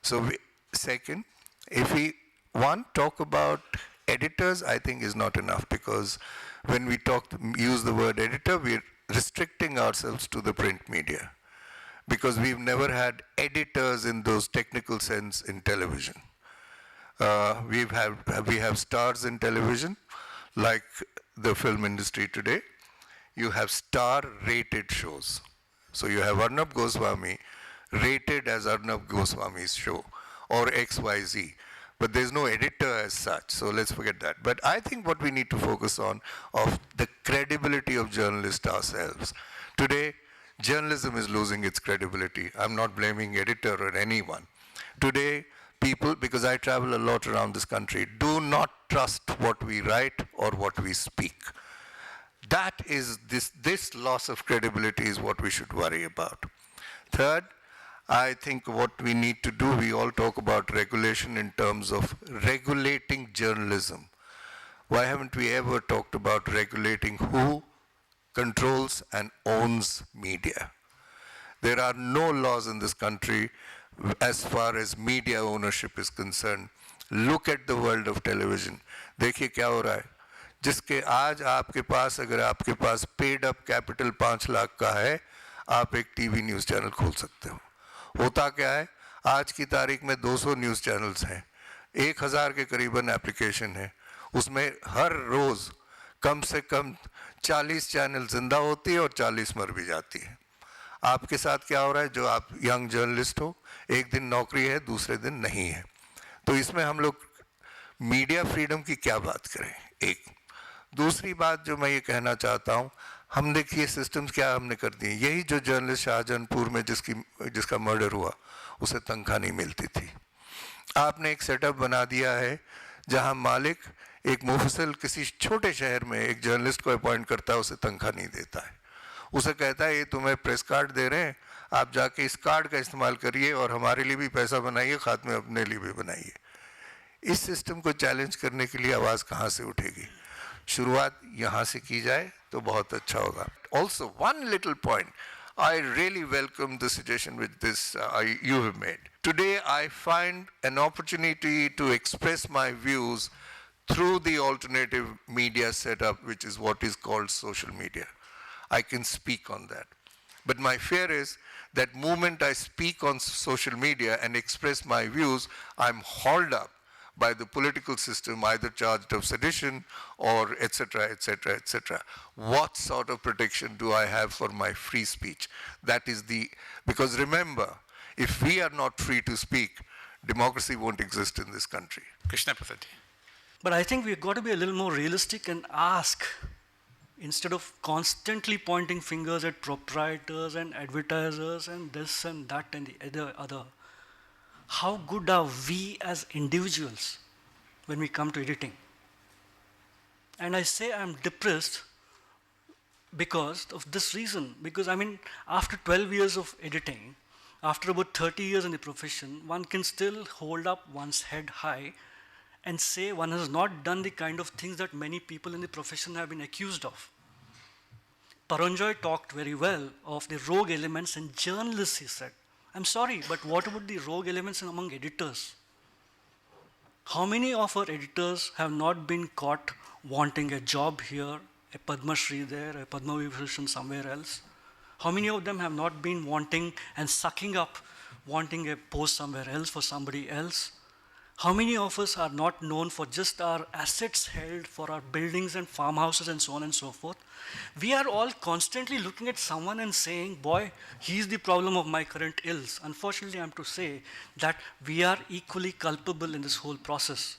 So, second, if we talk about editors, I think is not enough, because when we use the word editor, we're restricting ourselves to the print media, because we've never had editors in those technical sense in television. We have stars in television, like the film industry today. You have star-rated shows. So you have Arnab Goswami rated as Arnab Goswami's show, or XYZ. But there's no editor as such, so let's forget that. But I think what we need to focus on of the credibility of journalists ourselves. Today, journalism is losing its credibility. I'm not blaming editor or anyone. Today, people, because I travel a lot around this country, do not trust what we write or what we speak. That is, this loss of credibility is what we should worry about. Third, I think what we need to do, we all talk about regulation in terms of regulating journalism. Why haven't we ever talked about regulating who controls and owns media? There are no laws in this country as far as media ownership is concerned. Look at the world of television. देखिए क्या हो रहा है, जिसके आज आपके पास, अगर आपके पास पेड अप कैपिटल 5 लाख का है, आप एक टीवी न्यूज़ चैनल खोल सकते हो. होता क्या है, आज की तारीख में 200 न्यूज़ चैनल्स हैं, 1000 के करीबन एप्लीकेशन है, उसमें हर रोज़ कम से कम 40 चैनल जिंदा होती है और 40 मर भी जाती है. आपके साथ क्या हो रहा है, जो आप यंग जर्नलिस्ट हो, एक दिन नौकरी है, दूसरे दिन नहीं है. तो इसमें हम लोग मीडिया फ्रीडम की क्या बात करें. एक दूसरी बात जो मैं ये कहना चाहता हूँ, हम देखिए सिस्टम्स क्या हमने कर दिए. यही जो जर्नलिस्ट शाहजहानपुर में जिसका मर्डर हुआ, उसे तनख्वाह नहीं मिलती थी. आपने एक सेटअप बना दिया है जहां मालिक एक मुफस्सिल किसी छोटे शहर में एक जर्नलिस्ट को अपॉइंट करता है, उसे तनख्वाह नहीं देता है. उसे कहता है ये तुम्हें प्रेस कार्ड दे रहे हैं, आप जाके इस कार्ड का इस्तेमाल करिए और हमारे लिए भी पैसा बनाइए, खाते में अपने लिए भी बनाइए. इस सिस्टम को चैलेंज करने के लिए आवाज़ कहाँ से उठेगी. शुरुआत यहाँ से की जाए तो बहुत अच्छा होगा. Also, one little point, I really welcome the suggestion which you have made. Today I find an opportunity to express my views through the alternative media setup, which is what is called social media. I can speak on that. But my fear is that moment I speak on social media and express my views, I'm hauled up by the political system, either charged of sedition or etc., etc., etc. What sort of protection do I have for my free speech? That is because remember, if we are not free to speak, democracy won't exist in this country. Krishna Prasad ji. But I think we've got to be a little more realistic and ask, instead of constantly pointing fingers at proprietors and advertisers and this and that and the other, how good are we as individuals when we come to editing? And I say I'm depressed because of this reason. Because I mean, after 12 years of editing, after about 30 years in the profession, one can still hold up one's head high and say one has not done the kind of things that many people in the profession have been accused of. Paranjoy talked very well of the rogue elements in journalists, he said. I'm sorry, but what about the rogue elements among editors? How many of our editors have not been caught wanting a job here, a Padma Shri there, a Padma Vibhushan somewhere else? How many of them have not been wanting and sucking up, wanting a post somewhere else for somebody else? How many of us are not known for just our assets held, for our buildings and farmhouses and so on and so forth? We are all constantly looking at someone and saying, boy, he's the problem of my current ills. Unfortunately, I'm to say that we are equally culpable in this whole process.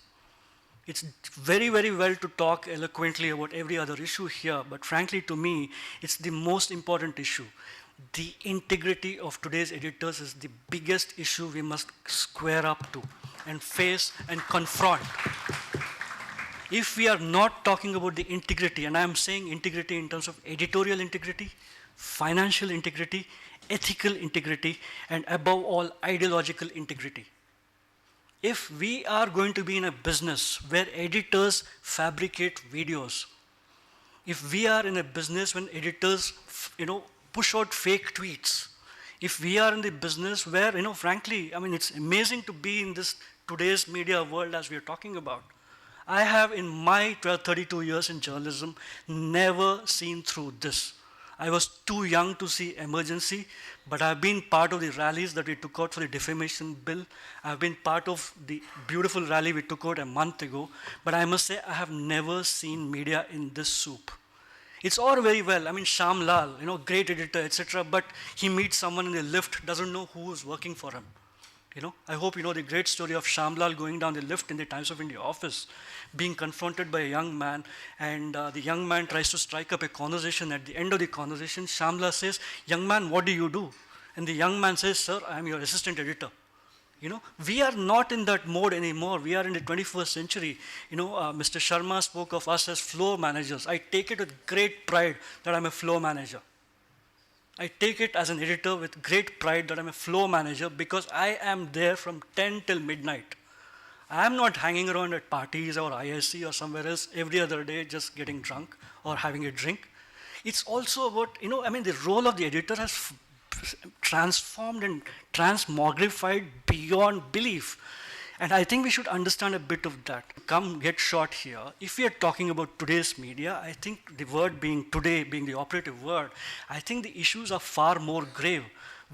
It's very, very well to talk eloquently about every other issue here, but frankly to me, it's the most important issue. The integrity of today's editors is the biggest issue we must square up to and face and confront. If we are not talking about the integrity, and I'm saying integrity in terms of editorial integrity, financial integrity, ethical integrity, and above all, ideological integrity. If we are going to be in a business where editors fabricate videos, if we are in a business when editors, push out fake tweets, if we are in the business where, frankly, I mean, it's amazing to be in this today's media world as we are talking about. I have, in my 32 years in journalism, never seen through this. I was too young to see emergency, but I've been part of the rallies that we took out for the defamation bill. I've been part of the beautiful rally we took out a month ago, but I must say I have never seen media in this soup. It's all very well. I mean, Shyam Lal, great editor, etc., but he meets someone in the lift, doesn't know who is working for him. I hope you know the great story of Shyam Lal going down the lift in the Times of India office, being confronted by a young man, and the young man tries to strike up a conversation. At the end of the conversation, Shyam Lal says, "Young man, what do you do?" And the young man says, "Sir, I am your assistant editor." We are not in that mode anymore. We are in the 21st century. Mr. Sharma spoke of us as floor managers. I take it with great pride that I'm a floor manager. I take it as an editor with great pride that I'm a floor manager because I am there from 10 till midnight. I am not hanging around at parties or ISC or somewhere else every other day just getting drunk or having a drink. It's also about, the role of the editor has transformed and transmogrified beyond belief. And I think we should understand a bit of that. Come get short here. If we are talking about today's media, I think the word being today, being the operative word, I think the issues are far more grave.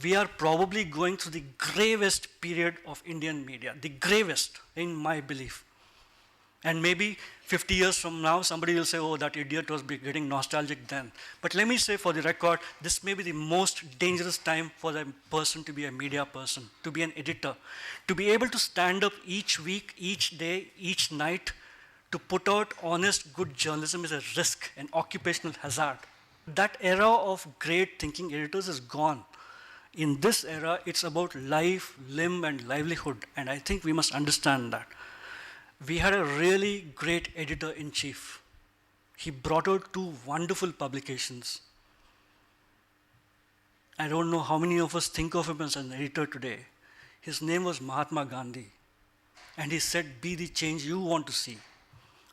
We are probably going through the gravest period of Indian media, the gravest, in my belief. And maybe 50 years from now, somebody will say, oh, that idiot was getting nostalgic then. But let me say for the record, this may be the most dangerous time for a person to be a media person, to be an editor, to be able to stand up each week, each day, each night, to put out honest, good journalism is a risk, an occupational hazard. That era of great thinking editors is gone. In this era, it's about life, limb, and livelihood, and I think we must understand that. We had a really great editor-in-chief. He brought out 2 wonderful publications. I don't know how many of us think of him as an editor today. His name was Mahatma Gandhi. And he said, be the change you want to see.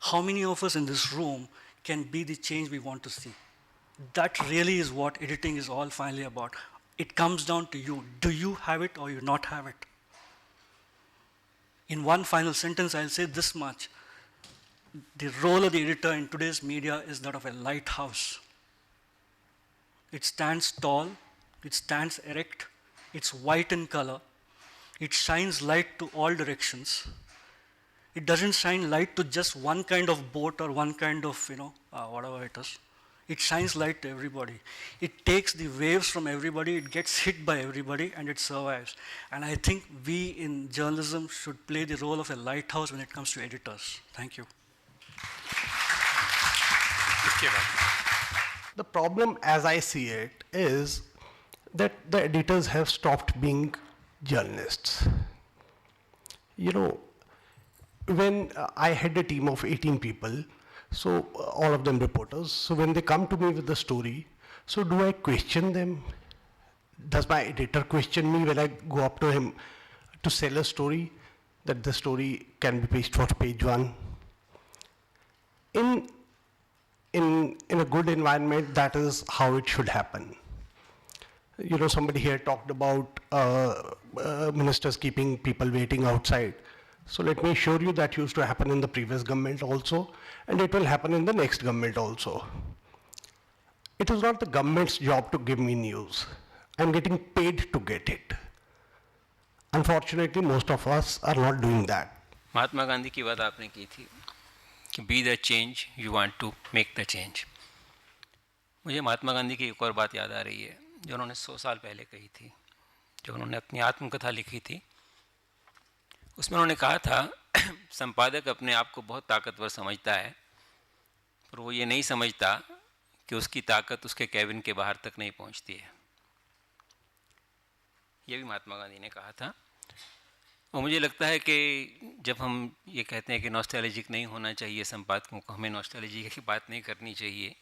How many of us in this room can be the change we want to see? That really is what editing is all finally about. It comes down to you. Do you have it or you not have it? In one final sentence, I'll say this much. The role of the editor in today's media is that of a lighthouse. It stands tall, it stands erect, it's white in color, it shines light to all directions. It doesn't shine light to just one kind of boat or one kind of, whatever it is. It shines light to everybody. It takes the waves from everybody, it gets hit by everybody, and it survives. And I think we in journalism should play the role of a lighthouse when it comes to editors. Thank you. The problem, as I see it, is that the editors have stopped being journalists. You know, when I had a team of 18 people, so all of them reporters, so when they come to me with the story, so do I question them? Does my editor question me when I go up to him to sell a story, that the story can be pitched for page 1? In a good environment, that is how it should happen. You know, somebody here talked about ministers keeping people waiting outside. So let me assure you that used to happen in the previous government also, and it will happen in the next government also. It is not the government's job to give me news. I'm getting paid to get it. Unfortunately, most of us are not doing that. Mahatma Gandhi की बात आपने की थी कि be the change you want to make the change. मुझे महात्मा गांधी की एक और बात याद आ रही है जो उन्होंने 100 साल पहले कही थी, जो उन्होंने अपनी आत्मकथा लिखी थी। उसमें उन्होंने कहा था संपादक अपने आप को बहुत ताकतवर समझता है, पर वो ये नहीं समझता कि उसकी ताकत उसके कैबिन के बाहर तक नहीं पहुंचती है। ये भी महात्मा गांधी ने कहा था। और मुझे लगता है कि जब हम ये कहते हैं कि नॉस्टैल्जिक नहीं होना चाहिए संपादकों को, हमें नॉस्टैल्जिया की बात नहीं करनी चाहिए,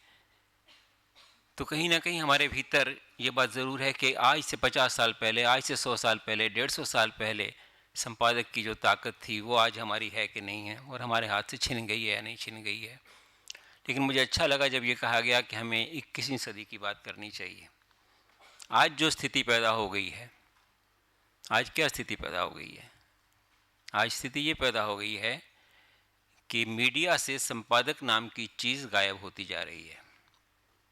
तो कहीं ना कहीं हमारे भीतर ये बात ज़रूर है कि आज से 50 साल पहले, आज से 100 साल पहले, 150 साल पहले संपादक की जो ताकत थी वो आज हमारी है कि नहीं है, और हमारे हाथ से छिन गई है या नहीं छिन गई है। लेकिन मुझे अच्छा लगा जब ये कहा गया कि हमें 21वीं सदी की बात करनी चाहिए। आज जो स्थिति पैदा हो गई है, आज क्या स्थिति पैदा हो गई है? आज स्थिति ये पैदा हो गई है कि मीडिया से संपादक नाम की चीज़ गायब होती जा रही है,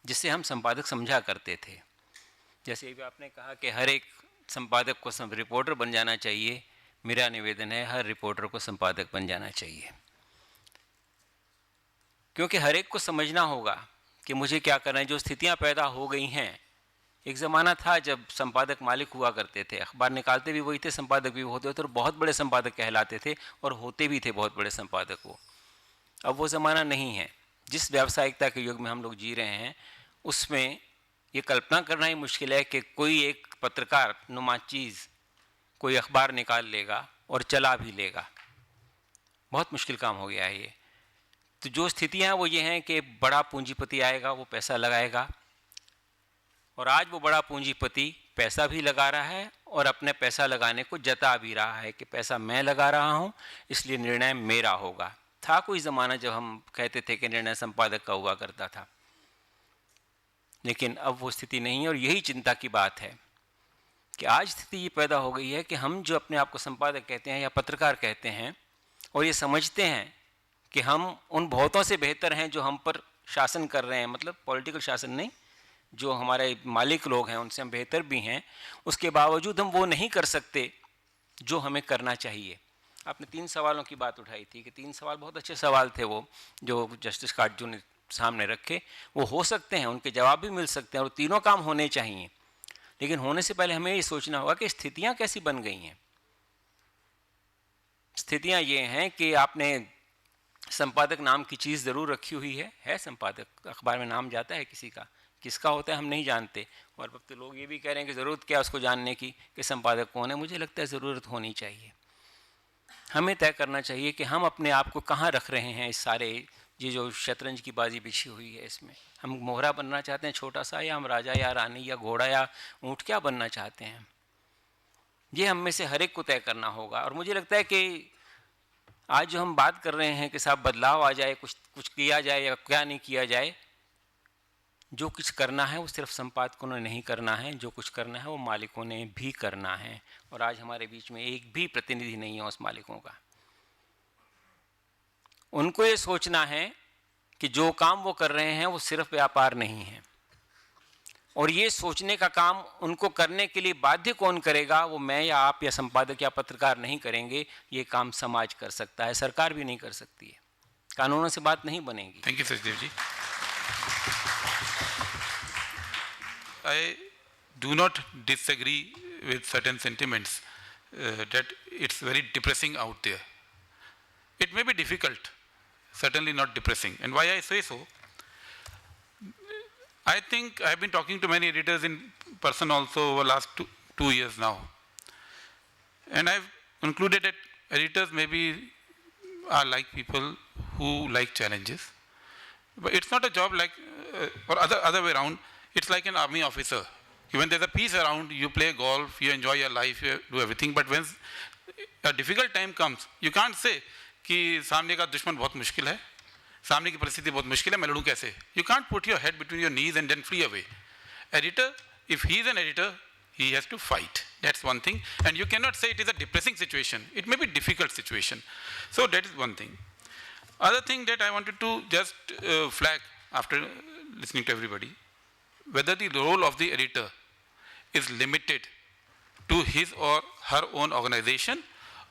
जिससे हम संपादक समझा करते थे। जैसे अभी आपने कहा कि हर एक संपादक को रिपोर्टर बन जाना चाहिए, मेरा निवेदन है हर रिपोर्टर को संपादक बन जाना चाहिए, क्योंकि हर एक को समझना होगा कि मुझे क्या करना है। जो स्थितियां पैदा हो गई हैं, एक ज़माना था जब संपादक मालिक हुआ करते थे, अखबार निकालते भी वही थे, संपादक भी होते थे, और बहुत बड़े संपादक कहलाते थे और होते भी थे बहुत बड़े संपादक वो। अब वो ज़माना नहीं है। जिस व्यावसायिकता के युग में हम लोग जी रहे हैं, उसमें ये कल्पना करना ही मुश्किल है कि कोई एक पत्रकार नुमा चीज़ कोई अखबार निकाल लेगा और चला भी लेगा। बहुत मुश्किल काम हो गया है ये। तो जो स्थितियाँ हैं वो ये हैं कि बड़ा पूंजीपति आएगा, वो पैसा लगाएगा, और आज वो बड़ा पूंजीपति पैसा भी लगा रहा है और अपने पैसा लगाने को जता भी रहा है कि पैसा मैं लगा रहा हूँ, इसलिए निर्णय मेरा होगा। था कोई ज़माना जब हम कहते थे कि निर्णय संपादक का हुआ करता था, लेकिन अब वो स्थिति नहीं है। और यही चिंता की बात है कि आज स्थिति ये पैदा हो गई है कि हम जो अपने आप को संपादक कहते हैं या पत्रकार कहते हैं, और ये समझते हैं कि हम उन बहुतों से बेहतर हैं जो हम पर शासन कर रहे हैं, मतलब पॉलिटिकल शासन नहीं, जो हमारे मालिक लोग हैं उनसे हम बेहतर भी हैं, उसके बावजूद हम वो नहीं कर सकते जो हमें करना चाहिए। आपने 3 सवालों की बात उठाई थी कि 3 सवाल बहुत अच्छे सवाल थे वो, जो जस्टिस काटजू ने सामने रखे। वो हो सकते हैं, उनके जवाब भी मिल सकते हैं, और तीनों काम होने चाहिए। लेकिन होने से पहले हमें ये सोचना होगा कि स्थितियाँ कैसी बन गई हैं। स्थितियाँ ये हैं कि आपने संपादक नाम की चीज़ ज़रूर रखी हुई है संपादक, अखबार में नाम जाता है किसी का, किसका होता है हम नहीं जानते। और अब तो लोग ये भी कह रहे हैं कि ज़रूरत क्या उसको जानने की कि संपादक कौन है। मुझे लगता है ज़रूरत होनी चाहिए। हमें तय करना चाहिए कि हम अपने आप को कहाँ रख रहे हैं। इस सारे ये जो शतरंज की बाजी बिछी हुई है, इसमें हम मोहरा बनना चाहते हैं छोटा सा, या हम राजा या रानी या घोड़ा या ऊँट क्या बनना चाहते हैं, ये हम में से हर एक को तय करना होगा। और मुझे लगता है कि आज जो हम बात कर रहे हैं कि साहब बदलाव आ जाए, कुछ किया जाए या क्या नहीं किया जाए, जो कुछ करना है वो सिर्फ संपादकों ने नहीं करना है, जो कुछ करना है वो मालिकों ने भी करना है। और आज हमारे बीच में एक भी प्रतिनिधि नहीं है उस मालिकों का। उनको ये सोचना है कि जो काम वो कर रहे हैं वो सिर्फ व्यापार नहीं है, और ये सोचने का काम उनको करने के लिए बाध्य कौन करेगा? वो मैं या आप या संपादक या पत्रकार नहीं करेंगे। ये काम समाज कर सकता है, सरकार भी नहीं कर सकती है, कानूनों से बात नहीं बनेगी। Thank you Sachdev ji. I do not disagree with certain sentiments that it's very depressing out there. It may be difficult, certainly not depressing. And why I say so, I think I have been talking to many editors in person also over last two years now. And I've concluded that editors maybe are like people who like challenges. But it's not a job like, or other way around, it's like an army officer. When there's a peace around, you play golf, you enjoy your life, you do everything. But when a difficult time comes, you can't say कि सामने का दुश्मन बहुत मुश्किल है, सामने की परिस्थिति बहुत मुश्किल है, मैं लड़ूं कैसे? You can't put your head between your knees and then flee away. Editor, if he is an editor, he has to fight. That's one thing. And you cannot say it is a depressing situation. It may be a difficult situation. So that is one thing. Other thing that I wanted to just flag after listening to everybody, whether the role of the editor is limited to his or her own organization,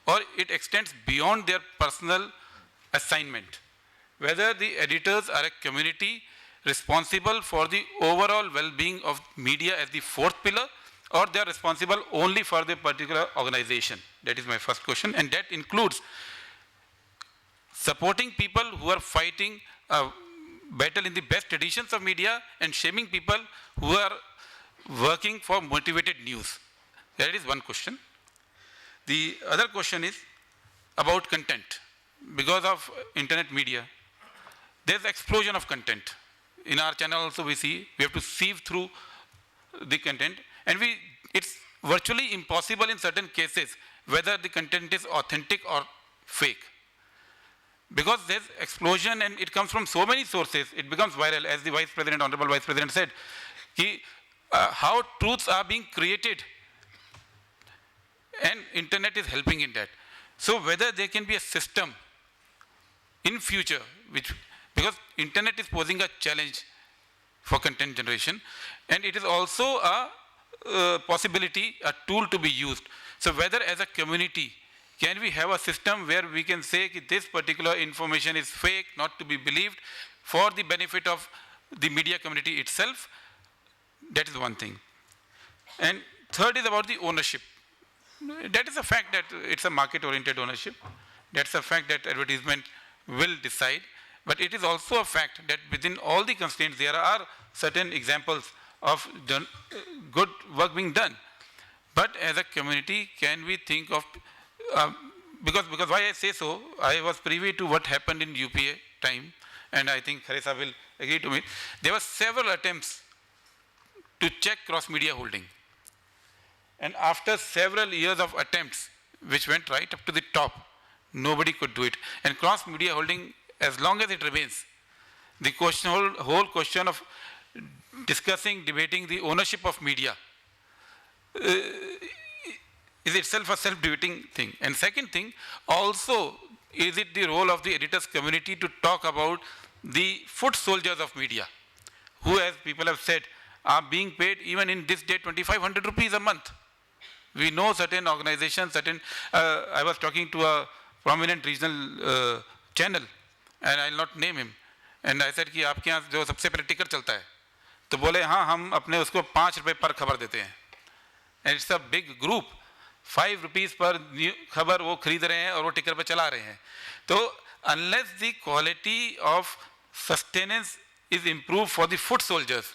or it extends beyond their personal assignment. Whether the editors are a community responsible for the overall well-being of media as the fourth pillar, or they are responsible only for the particular organization. That is my first question, and that includes supporting people who are fighting a battle in the best traditions of media and shaming people who are working for motivated news. That is one question. The other question is about content. Because of internet media, there's explosion of content. In our channel also we see, we have to sieve through the content, and it's virtually impossible in certain cases whether the content is authentic or fake. Because there's explosion and it comes from so many sources, it becomes viral, as the Vice President, Honorable Vice President said, how truths are being created, and internet is helping in that. So whether there can be a system in future, because internet is posing a challenge for content generation, and it is also a possibility, a tool to be used. So whether as a community, can we have a system where we can say that this particular information is fake, not to be believed, for the benefit of the media community itself? That is one thing. And third is about the ownership. That is a fact that it's a market-oriented ownership. That's a fact that advertisement will decide. But it is also a fact that within all the constraints, there are certain examples of good work being done. But as a community, can we think of, because why I say so, I was privy to what happened in UPA time, and I think Kharesa will agree to me. There were several attempts to check cross-media holding. And after several years of attempts, which went right up to the top, nobody could do it. And cross-media holding, as long as it remains, the question, whole question of discussing, debating the ownership of media is itself a self-debating thing. And second thing, also, is it the role of the editors community to talk about the foot soldiers of media, who, as people have said, are being paid even in this day 2,500 rupees a month. We know certain organizations, I was talking to a prominent regional channel, and I'll not name him, and I said कि आपके यहाँ जो सबसे पहले ticket चलता है, तो बोले हाँ हम अपने उसको 5 रुपए पर खबर देते हैं, and it's a big group, 5 rupees पर खबर वो खरीद रहे हैं और वो टिकट पे चला रहे हैं. तो unless the quality of sustenance is improved for the foot soldiers,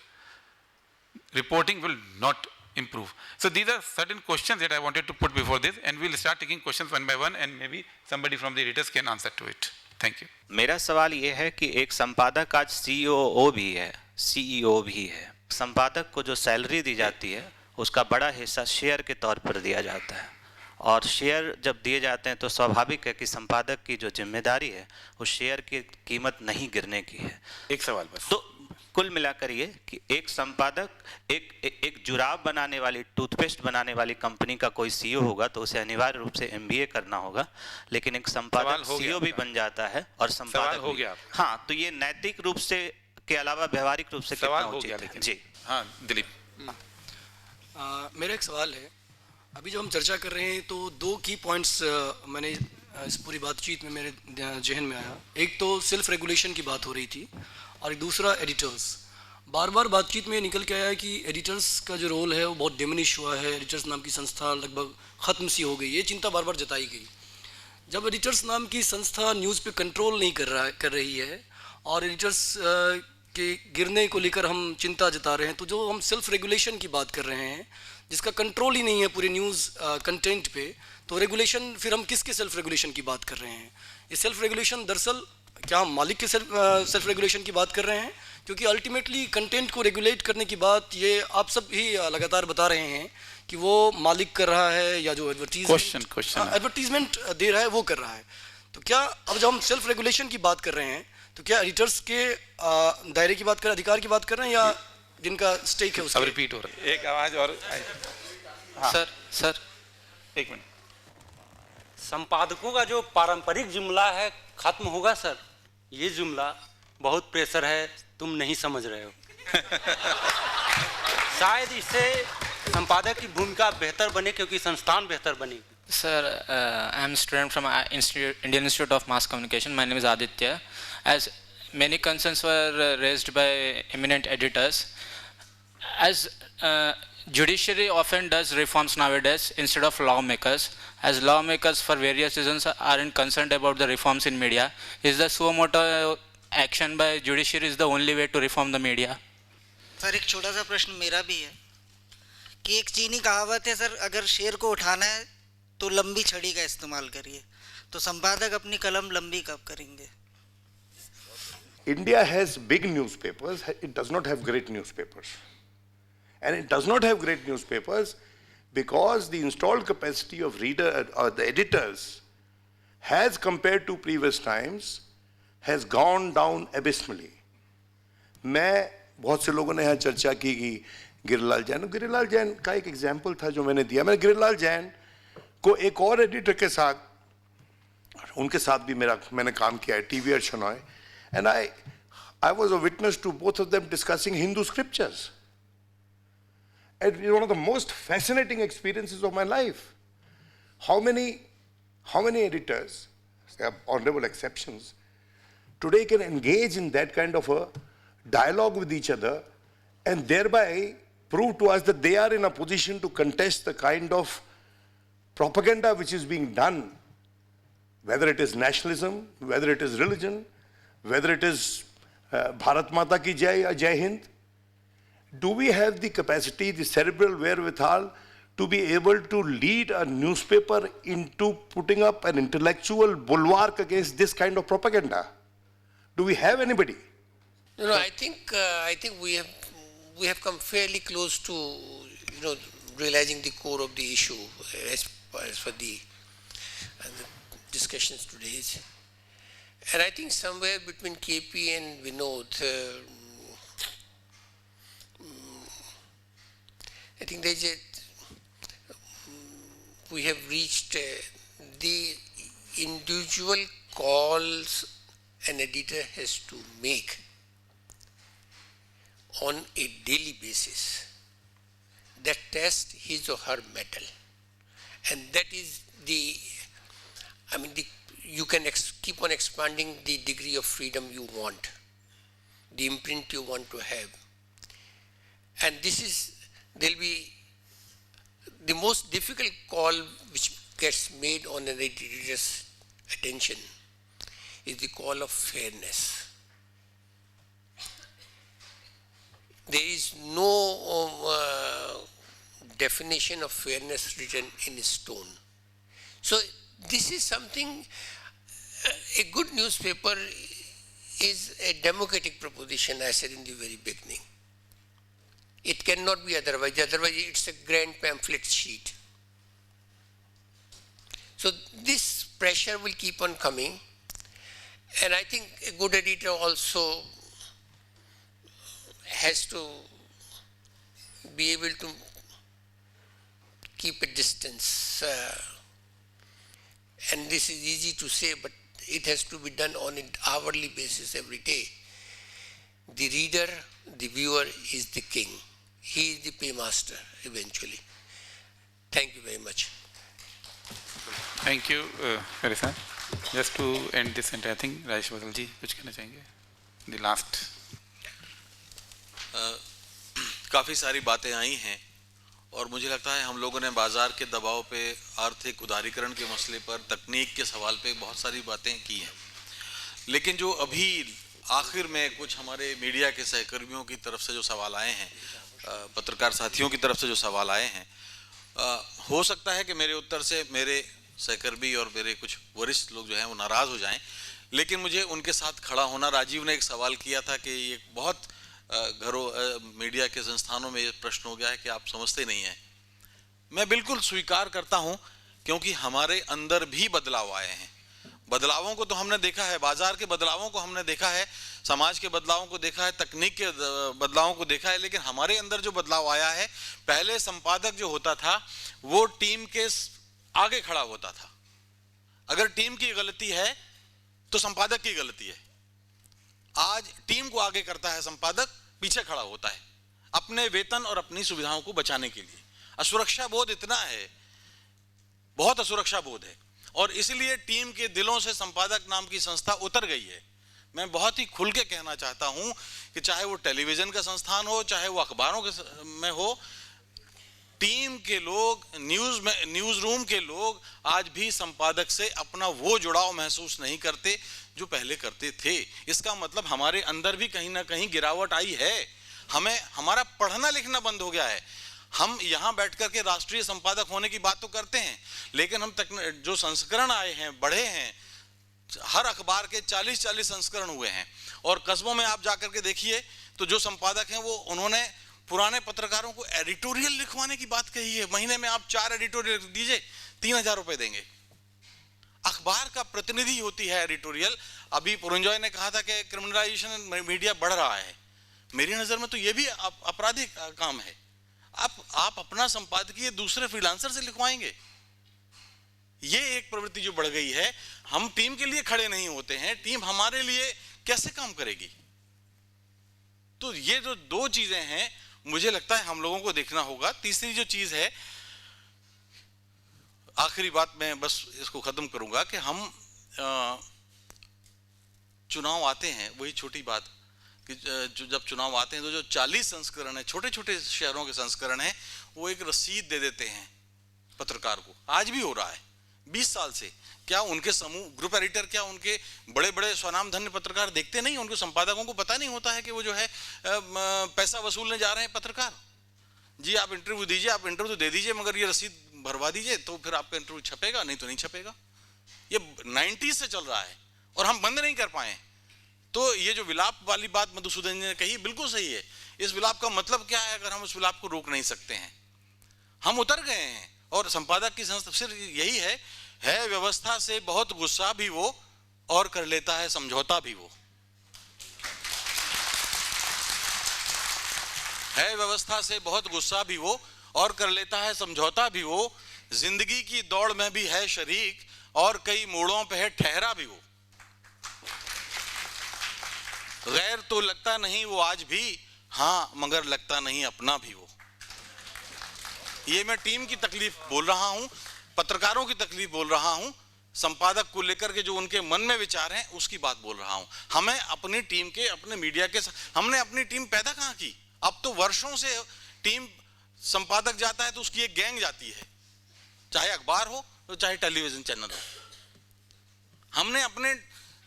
reporting will not improve. So these are certain questions that I wanted to put before this, and we'll start taking questions one by one, and maybe somebody from the editors can answer to it. Thank you. मेरा सवाल ये है कि एक संपादक आज CEO भी है, CEO भी है. संपादक को जो सैलरी दी जाती है, उसका बड़ा हिस्सा शेयर के तौर पर दिया जाता है, और शेयर जब दिए जाते हैं तो स्वाभाविक है कि संपादक की जो जिम्मेदारी है, उस शेयर की कीमत नहीं गिरने की है. एक सवाल बस. तो कुल मिलाकर ये कि एक संपादक एक जुराब बनाने वाली, टूथपेस्ट बनाने वाली कंपनी का कोई CEO होगा तो उसे अनिवार्य रूप से MBA करना होगा, लेकिन एक संपादक CEO भी बन जाता है और संपादक हो गया. हाँ, तो ये नैतिक रूप से के अलावा व्यवहारिक रूप से कितना उचित है? जी हाँ दिलीप. मेरा एक सवाल है. अभी जब हम चर्चा कर रहे हैं तो 2 की पॉइंट्स मैंने इस पूरी बातचीत में मेरे जहन में आया. एक तो सेल्फ रेगुलेशन की बात हो रही थी, और एक दूसरा एडिटर्स. बार बार बातचीत में निकल के आया कि एडिटर्स का जो रोल है वो बहुत डिमिनिश हुआ है, एडिटर्स नाम की संस्था लगभग ख़त्म सी हो गई. ये चिंता बार बार जताई गई. जब एडिटर्स नाम की संस्था न्यूज़ पे कंट्रोल नहीं कर रही है, और एडिटर्स कि गिरने को लेकर हम चिंता जता रहे हैं, तो जो हम सेल्फ रेगुलेशन की बात कर रहे हैं जिसका कंट्रोल ही नहीं है पूरे न्यूज़ कंटेंट पे, तो रेगुलेशन फिर हम किसके सेल्फ रेगुलेशन की बात कर रहे हैं? ये सेल्फ रेगुलेशन दरअसल क्या हम मालिक के सेल्फ रेगुलेशन की बात कर रहे हैं? क्योंकि अल्टीमेटली कंटेंट को रेगुलेट करने की बात ये आप सब ही लगातार बता रहे हैं कि वो मालिक कर रहा है या जो एडवर्टीजमेंट दे रहा है वो कर रहा है। तो क्या अब जब हम सेल्फ रेगुलेशन की बात कर रहे हैं तो क्या एडिटर्स के दायरे की बात कर, अधिकार की बात कर रहे हैं, या जिनका स्टेक है उसका? रिपीट हो रहा है, एक आवाज और। हाँ। सर एक मिनट। संपादकों का जो पारंपरिक जुमला है खत्म होगा सर। ये जुमला बहुत प्रेशर है, तुम नहीं समझ रहे हो। शायद इससे संपादक की भूमिका बेहतर बने क्योंकि संस्थान बेहतर बनेगी। Sir, I am a student from Indian Institute of Mass Communication. My name is Aditya. As many concerns were raised by eminent editors, as judiciary often does reforms nowadays instead of lawmakers, as lawmakers for various reasons aren't concerned about the reforms in media, is the suo motu action by judiciary is the only way to reform the media? Sir एक छोटा सा प्रश्न मेरा भी है कि एक चीनी कहावत है सर, अगर शेर को उठाना है तो लंबी छड़ी का इस्तेमाल करिए, तो संपादक अपनी कलम लंबी कब करेंगे? India has big newspapers, it does not have great newspapers. And it does not have great newspapers because the installed capacity of reader or the editors has, compared to previous times, has gone down abysmally. मैं बहुत से लोगों ने यहाँ चर्चा की कि गिरिलाल जैन का एक एग्जाम्पल था जो मैंने दिया। मैंने गिरिलाल जैन को एक और एडिटर के साथ, उनके साथ भी मैंने काम किया है, TVR Shanoy, and I was a witness to both of them discussing Hindu scriptures. It was one of the most fascinating experiences of my life. How many editors, there are honorable exceptions, today can engage in that kind of a dialogue with each other and thereby prove to us that they are in a position to contest the kind of propaganda which is being done, whether it is nationalism, whether it is religion, whether it is Bharat Mata ki Jai or Jai Hind. Do we have the capacity, the cerebral wherewithal to be able to lead a newspaper into putting up an intellectual bulwark against this kind of propaganda? Do we have anybody? No, I think we have come fairly close to realizing the core of the issue as for the discussions today. And I think somewhere between KP and Vinod, I think we have reached the individual calls an editor has to make on a daily basis that test his or her mettle. And that is you can keep on expanding the degree of freedom you want, the imprint you want to have. And there'll be the most difficult call which gets made on an editor's attention is the call of fairness. There is no definition of fairness written in stone. So this is something, a good newspaper is a democratic proposition, I said in the very beginning. It cannot be otherwise it's a grand pamphlet sheet. So this pressure will keep on coming, and I think a good editor also has to be able to keep a distance. And this is easy to say, but it has to be done on an hourly basis every day. The reader, the viewer is the king. He is the paymaster eventually. Thank you very much. Thank you, Harisa. Just to end this entire thing, Rajesh Basal ji, कुछ कहना चाहेंगे? The last. काफ़ी सारी बातें आई हैं और मुझे लगता है हम लोगों ने बाज़ार के दबाव पे, आर्थिक उदारीकरण के मसले पर, तकनीक के सवाल पे बहुत सारी बातें की हैं, लेकिन जो अभी आखिर में कुछ हमारे मीडिया के सहकर्मियों की तरफ से जो सवाल आए हैं, पत्रकार साथियों की तरफ से जो सवाल आए हैं, हो सकता है कि मेरे उत्तर से मेरे सहकर्मी और मेरे कुछ वरिष्ठ लोग जो हैं वो नाराज़ हो जाएं, लेकिन मुझे उनके साथ खड़ा होना, राजीव ने एक सवाल किया था कि ये बहुत मीडिया के संस्थानों में ये प्रश्न हो गया है कि आप समझते नहीं हैं। मैं बिल्कुल स्वीकार करता हूं, क्योंकि हमारे अंदर भी बदलाव आए हैं। बदलावों को तो हमने देखा है, बाजार के बदलावों को हमने देखा है, समाज के बदलावों को देखा है, तकनीक के बदलावों को देखा है, लेकिन हमारे अंदर जो बदलाव आया है, पहले संपादक जो होता था वो टीम के आगे खड़ा होता था। अगर टीम की गलती है तो संपादक की गलती है। आज टीम को आगे करता है संपादक, पीछे खड़ा होता है अपने वेतन और अपनी सुविधाओं को बचाने के लिए। असुरक्षा बोध इतना है, बहुत असुरक्षा बोध है, और इसलिए टीम के दिलों से संपादक नाम की संस्था उतर गई है। मैं बहुत ही खुल के कहना चाहता हूं कि चाहे वो टेलीविजन का संस्थान हो, चाहे वो अखबारों के में हो, टीम के लोग, न्यूज रूम के लोग आज भी संपादक से अपना वो जुड़ाव महसूस नहीं करते जो पहले करते थे। इसका मतलब हमारे अंदर भी कहीं ना कहीं गिरावट आई है। हमारा पढ़ना लिखना बंद हो गया है। हम यहाँ बैठ कर के राष्ट्रीय संपादक होने की बात तो करते हैं, लेकिन हम जो संस्करण आए हैं, बढ़े हैं, हर अखबार के 40-40 संस्करण हुए हैं, और कस्बों में आप जाकर के देखिए तो जो संपादक हैं वो उन्होंने पुराने पत्रकारों को एडिटोरियल लिखवाने की बात कही है। महीने में आप 4 एडिटोरियल दीजिए, 3000 रुपए देंगे। अखबार का प्रतिनिधि होती है एडिटोरियल। अभी पुरंजॉय ने कहा था कि क्रिमिनलाइजेशन मीडिया बढ़ रहा है। मेरी नजर में तो ये भी आपराधिक काम है। आप अपना संपादकीय दूसरे फ्रीलांसर से लिखवाएंगे, ये एक प्रवृत्ति जो बढ़ गई है। हम टीम के लिए खड़े नहीं होते हैं, टीम हमारे लिए कैसे काम करेगी? तो ये जो 2 चीजें हैं, मुझे लगता है हम लोगों को देखना होगा। तीसरी जो चीज है, आखिरी बात मैं बस इसको खत्म करूंगा कि हम चुनाव आते हैं, वही छोटी बात कि जब चुनाव आते हैं तो जो 40 संस्करण है, छोटे छोटे शहरों के संस्करण है, वो एक रसीद दे देते हैं पत्रकार को। आज भी हो रहा है 20 साल से। क्या उनके समूह ग्रुप एडिटर, क्या उनके बड़े बड़े स्वनाम धन्य पत्रकार देखते नहीं? उनको संपादकों को पता नहीं होता है कि वो जो है पैसा वसूलने जा रहे हैं पत्रकार। जी आप इंटरव्यू दीजिए, आप इंटरव्यू दे दीजिए, मगर ये रसीद भरवा दीजिए तो फिर आपका इंटरव्यू छपेगा, नहीं तो नहीं छपेगा। ये 90s से चल रहा है और हम बंद नहीं कर पाए। तो ये जो विलाप वाली बात मधुसूदन जी ने कही बिल्कुल सही है। इस विलाप का मतलब क्या है अगर हम उस विलाप को रोक नहीं सकते हैं? हम उतर गए हैं, और संपादक की संस्था सिर्फ यही है व्यवस्था से बहुत गुस्सा भी वो और कर लेता है समझौता भी वो। है व्यवस्था से बहुत गुस्सा भी वो और कर लेता है समझौता भी वो। जिंदगी की दौड़ में भी है शरीक और कई मोड़ों पे है ठहरा भी वो। गैर तो लगता नहीं वो आज भी, हाँ मगर लगता नहीं अपना भी वो। ये मैं टीम की तकलीफ बोल रहा हूं, पत्रकारों की तकलीफ बोल रहा हूं, संपादक को लेकर के जो उनके मन में विचार हैं उसकी बात बोल रहा हूं। हमें अपनी टीम के, अपने मीडिया के, हमने अपनी टीम पैदा कहां की? अब तो वर्षों से टीम, संपादक जाता है तो उसकी एक गैंग जाती है, चाहे अखबार हो तो चाहे टेलीविजन चैनल हो। हमने अपने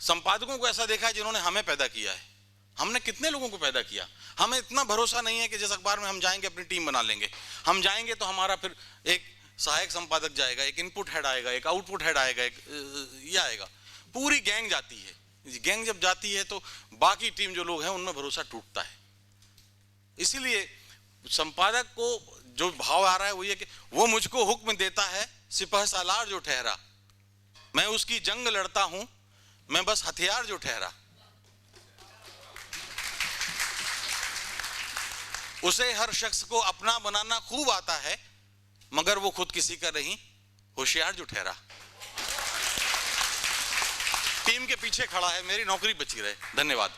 संपादकों को ऐसा देखा है जिन्होंने हमें पैदा किया है। हमने कितने लोगों को पैदा किया? हमें इतना भरोसा नहीं है कि जिस अखबार में हम जाएंगे अपनी टीम बना लेंगे। हम जाएंगे तो हमारा फिर एक सहायक संपादक जाएगा, एक इनपुट हेड आएगा, एक आउटपुट हेड आएगा, एक ये आएगा, पूरी गैंग जाती है। गैंग जब जाती है तो बाकी टीम जो लोग हैं उनमें भरोसा टूटता है। इसीलिए संपादक को जो भाव आ रहा है वो ये कि वो मुझको हुक्म देता है सिपह सालार जो ठहरा, मैं उसकी जंग लड़ता हूं, मैं बस हथियार जो ठहरा। उसे हर शख्स को अपना बनाना खूब आता है, मगर वो खुद किसी का नहीं, होशियार जो ठहरा। टीम के पीछे खड़ा है, मेरी नौकरी बची रहे। धन्यवाद।